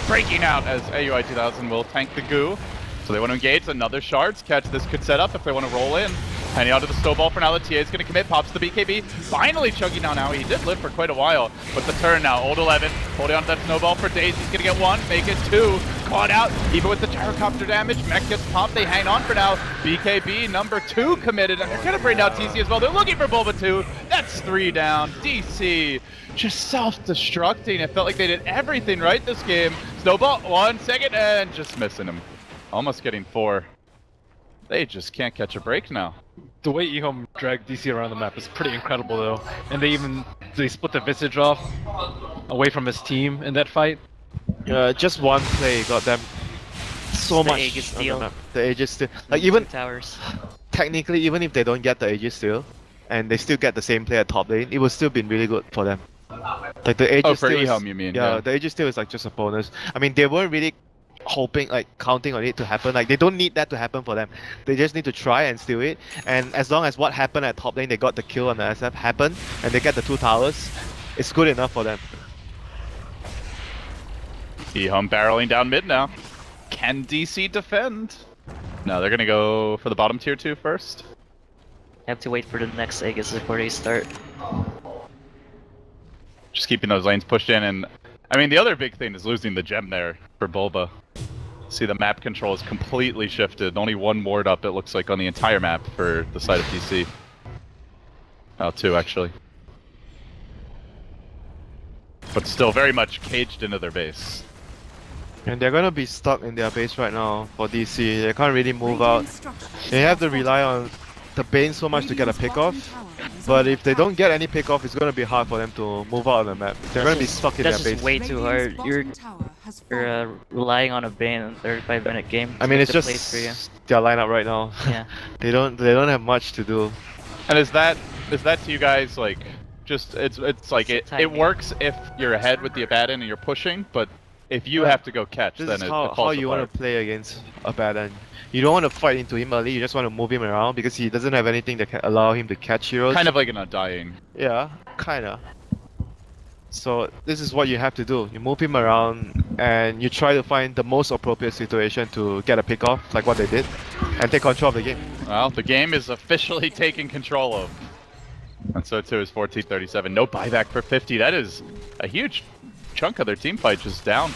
breaking out as AUI 2000 will tank the goo. So they want to engage another shards catch. This could set up if they want to roll in. Penny onto the snowball for now. The TA is going to commit. Pops the BKB. Finally chugging down now. He did live for quite a while. But the turn now. Old 11 holding on to that snowball for days. He's going to get one. Make it two. Caught out. Even with the gyrocopter damage. Mech gets popped. They hang on for now. BKB number 2 committed. And they're going to bring down TC as well. They're looking for bo3. That's 3 down. DC just self-destructing. It felt like they did everything right this game. Snowball 1 second and just missing him. Almost getting 4. They just can't catch a break now. The way EHOME dragged DC around the map is pretty incredible though. And they split the Visage off away from his team in that fight. Just one play got them so The much Aegis on the steal. map. The Aegis steal. Like Two even towers. technically, even if they don't get the Aegis steal, and they still get the same play at top lane, it would still be really good for them. Like the Aegis Oh, for steal EHOME is, you mean? Yeah, the Aegis steal is like just a bonus. I mean, they weren't really hoping, like counting on it to happen. Like they don't need that to happen for them. They just need to try and steal it. And as long as what happened at top lane, they got the kill on the SF happened, and they get the 2 towers, it's good enough for them. EHOME barreling down mid now. Can DC defend? No, they're gonna go for the bottom tier 2 first. Have to wait for the next Aegis before they start. Just keeping those lanes pushed in, and I mean the other big thing is losing the gem there for Bulba. See, the map control is completely shifted. Only 1 ward up, it looks like, on the entire map for the side of DC. Oh, 2 actually. But still very much caged into their base. And they're gonna be stuck in their base right now for DC. They can't really move out. They have to rely on the Bane so much to get a pick off. But if they don't get any pick off, it's gonna be hard for them to move out of the map. They're gonna be stuck in their That's base. just way too hard. You're relying on a Bane in a 35-minute game. I mean, it's the place for you. just their lineup right now. Yeah. They don't have much to do. And is that to you guys like just it's like it timing. works if you're ahead with the Abaddon and you're pushing, but if you have to go catch, This then is it how falls you apart. want to play against Abaddon. You don't want to fight into him early. You just want to move him around because he doesn't have anything that can allow him to catch heroes. Kind of like an undying. Yeah, kinda. So this is what you have to do. You move him around and you try to find the most appropriate situation to get a pick off, like what they did, and take control of the game. Well, the game is officially taken control of. And so too is 1437. No buyback for 50. That is a huge chunk of their team fight just down.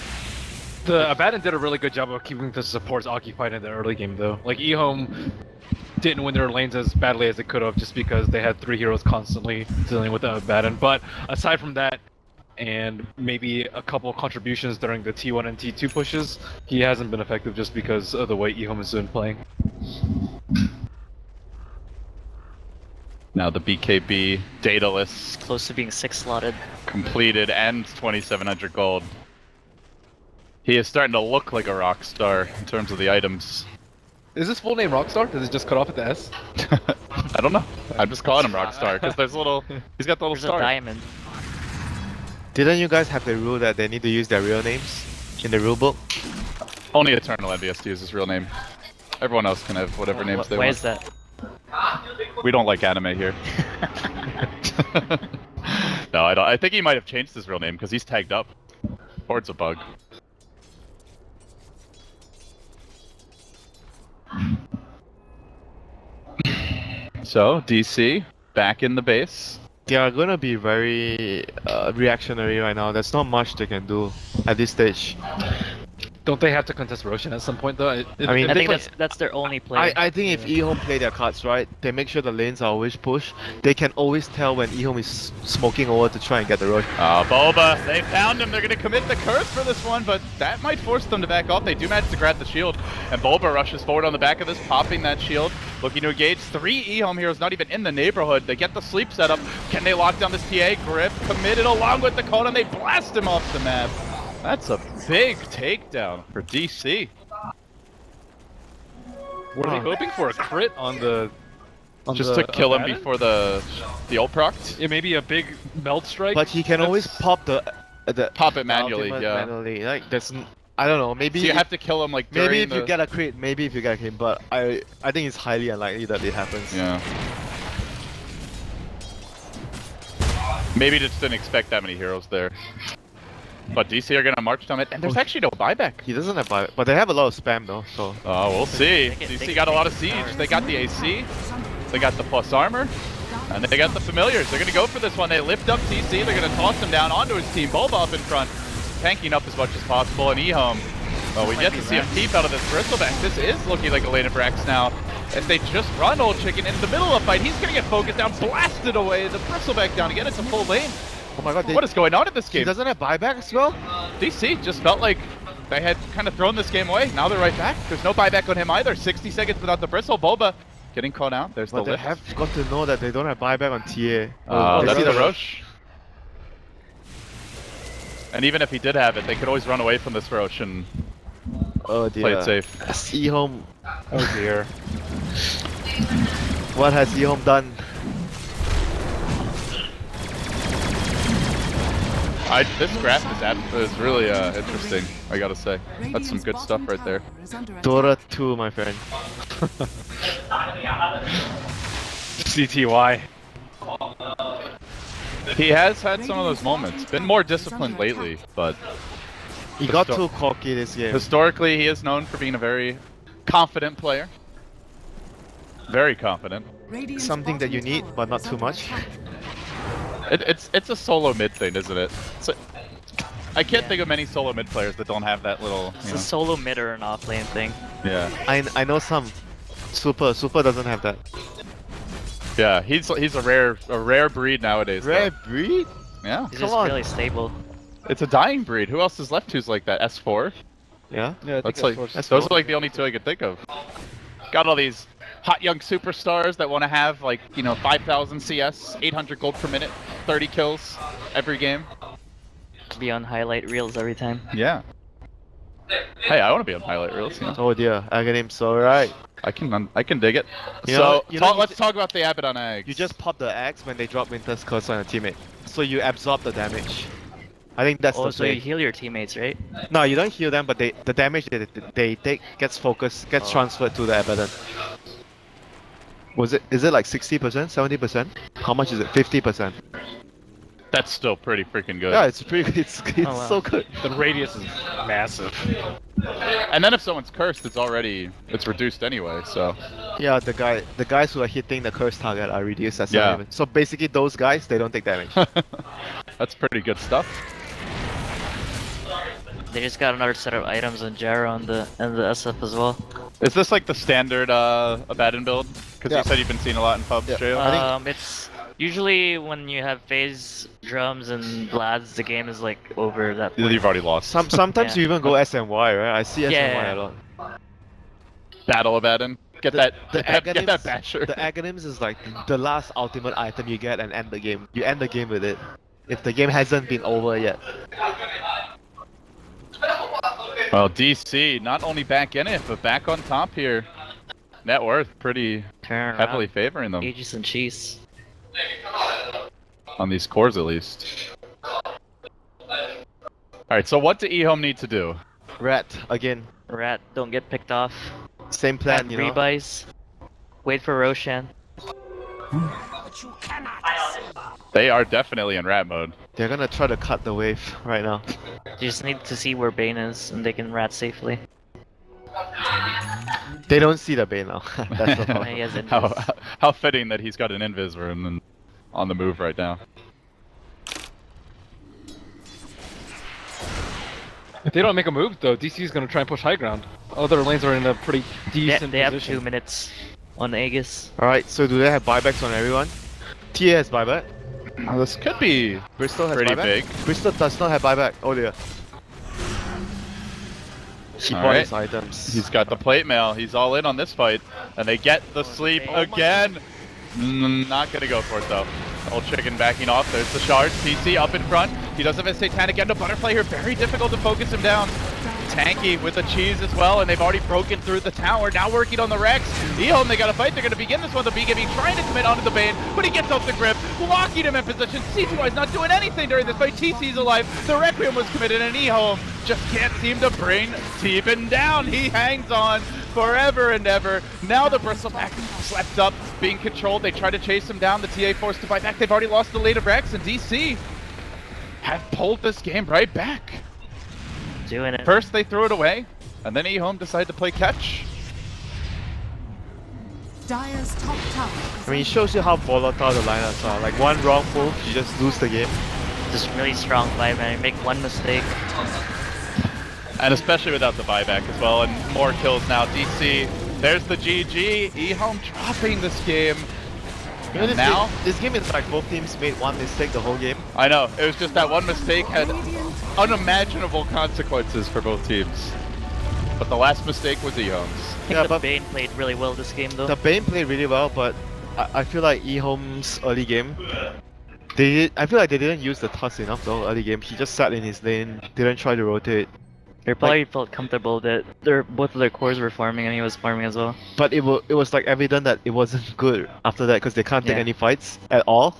The Abaddon did a really good job of keeping the supports occupied in the early game though. Like EHOME didn't win their lanes as badly as they could have just because they had 3 heroes constantly dealing with the Abaddon. But aside from that, and maybe a couple of contributions during the T1 and T2 pushes, he hasn't been effective just because of the way EHOME has been playing. Now the BKB dataless Close to being 6 slotted. completed and 2700 gold. He is starting to look like a rock star in terms of the items. Is his full name Rockstar? Does it just cut off at the S? I don't know. I'm just calling him Rockstar because there's a little. He's got the little There's a star. diamond. Didn't you guys have the rule that they need to use their real names in the rulebook? Only Eternal MBSD is his real name. Everyone else can have whatever names they Why want. is that? We don't like anime here. No, I don't. I think he might have changed his real name because he's tagged up. Or it's a bug. So, DC, back in the base. They are gonna be very reactionary right now. There's not much they can do at this stage. Don't they have to contest Roshan at some point though? I mean, I think play- that's their only play. I think if EHOME play their cards right, they make sure the lanes are always pushed. They can always tell when EHOME is smoking over to try and get the rush. Boba, they found him. They're going to commit the curse for this one, but that might force them to back off. They do manage to grab the shield, and Boba rushes forward on the back of this, popping that shield, looking to engage 3 EHOME heroes, not even in the neighborhood. They get the sleep setup. Can they lock down this TA? Grip committed along with the cone, and they blast him off the map. That's a big takedown for DC. Were they hoping for a crit on the? Just to kill him Abaddon? before the ult procced? Yeah, maybe a big melt strike. But he can always pop the Pop it manually, ultimate yeah. manually. Like I don't know. Maybe So you have to kill him like during maybe if the... you get a crit, maybe if you get a crit, but I think it's highly unlikely that it happens. Yeah. Maybe just didn't expect that many heroes there. But DC are gonna march down it, and there's actually no buyback. He doesn't have buyback, but they have a lot of spam though. So Oh, we'll see. They DC can got a lot of make siege. power. They got the AC. They got the plus armor. And they got the familiars. They're gonna go for this one. They lift up TC. They're gonna toss him down onto his team. Boba up in front, tanking up as much as possible. And EHOME. Well, we Might get be to see him Rex. peep out of this bristleback. This is looking like a lane of Rex now. If they just run Old Chicken into the middle of the fight, he's gonna get focused down, blasted away. The bristleback down again. It's a full lane. oh my god, What is going on in this he game? doesn't have buyback as well. DC just felt like they had kind of thrown this game away. Now they're right back. There's no buyback on him either. 60 seconds without the bristle. Boba getting caught out. There's But the they lift. have got to know that they don't have buyback on TA. They That's see the Roche. And even if he did have it, they could always run away from this Roche and Oh dear. play it safe. EHOME. Oh dear. What has EHOME done? This graph is really interesting, I gotta say. That's some good stuff right there. DotA 2, my friend. CTY. He has had some of those moments. Been more disciplined lately, but He got too cocky this game. historically he is known for being a very confident player. Very confident. Something that you need, but not too much. It's a solo mid thing, isn't it? I can't Yeah. think of many solo mid players that don't have that little. It's a solo mid or an off lane thing. Yeah, I know some. Super doesn't have that. yeah. He's a rare breed nowadays. Rare though. breed? Yeah, He's Come just on. really stable. it's a dying breed. Who else is left who's like that? S4. Yeah. Yeah, Those are cool. like the only two I could think of. Got all these hot young superstars that want to have like 5,000 CS, 800 gold per minute, 30 kills every game. Be on highlight reels every time. Yeah. Hey, I want to be on highlight reels. You know? Oh dear, Aghanim's alright. I can dig it. You know- Let's talk about the Abaddon eggs. You just pop the axe when they drop Winter's Curse on a teammate. So you absorb the damage. I think that's the Also, you play. heal your teammates, right? No, you don't heal them, but the damage they take gets focused, gets transferred to the Abaddon. Is it like 60%, 70%? How much is it? 50%. That's still pretty freaking good. Yeah, it's pretty it's wow. so good. The radius is massive. And then if someone's cursed, it's reduced anyway. So Yeah, the guys who are hitting the curse target are reduced at Yeah. 7. So basically those guys, they don't take damage. that's pretty good stuff. They just got another set of items on Jara and the SF as well. Is this like the standard Abaddon build? Because Yeah. you said you've been seeing a lot in pubs, Yeah. Jay? It's usually when you have phase drums and lads, the game is like over that point. You've already lost. Sometimes Yeah. you even go SNY, right? I see SNY Yeah. a lot. Battle Abaddon. Get The that basher. The Aghanims is like the last ultimate item you get and end the game. You end the game with it. If the game hasn't been over yet. Well, DC not only back in it, but back on top here. Net worth pretty Turn heavily around. favoring them Aegis and cheese. on these cores at least. All right, so what do EHOME need to do? Rat again. Rat, don't get picked off. Same plan, you know. Rebuys. Wait for Roshan. They are definitely in rat mode. They're gonna try to cut the wave right now. You just need to see where Bane is and they can rat safely. They don't see the Bane now. That's the He problem. has invis. How fitting that he's got an invis room and on the move right now. If they don't make a move, though, DC is going to try and push high ground. Other lanes are in a pretty decent They have position. 2 minutes on Aegis. Alright, so do they have buybacks on everyone? TA has buyback. This could be Bristol has pretty buyback. big. Bristol does not have buyback. Oh dear. He bought Alright. his items. He's got the plate mail. He's all in on this fight. And they get the sleep again. Not gonna go for it though. Old chicken backing off. There's the shard. PC up in front. He doesn't have a satanic end. A butterfly here. Very difficult to focus him down. Tanky with the cheese as well, and they've already broken through the tower. Now working on the Rex. EHOME, they got to fight. They're going to begin this one. The BKB trying to commit onto the Bane, but he gets off the grip, locking him in position. CTY's not doing anything during this fight. TC's alive. The Requiem was committed, and EHOME just can't seem to bring Teebin down. He hangs on forever and ever. Now the Bristleback slept up, being controlled. They try to chase him down. The TA forced to fight back. They've already lost the late of Rex, and DC have pulled this game right back. Doing it. First they threw it away, and then EHOME decided to play catch. Dire's top tower is I mean, it shows you how volatile the lineups are. Like one wrong move, you just lose the game. Just really strong fight, man. You make one mistake. And especially without the buyback as well, and more kills now. DC, there's the GG. EHOME dropping this game. You know, And now, this game is like both teams made one mistake the whole game. I know, it was just that one mistake had unimaginable consequences for both teams. But the last mistake was EHOME's. I think Yeah, the but- Bane played really well this game, though. The Bane played really well, but I feel like EHOME's early game, I feel like they didn't use the tusk enough though early game. He just sat in his lane, didn't try to rotate. They probably felt comfortable that both of their cores were farming and he was farming as well. But it was like evident that it wasn't good after that because they can't take Yeah. any fights at all.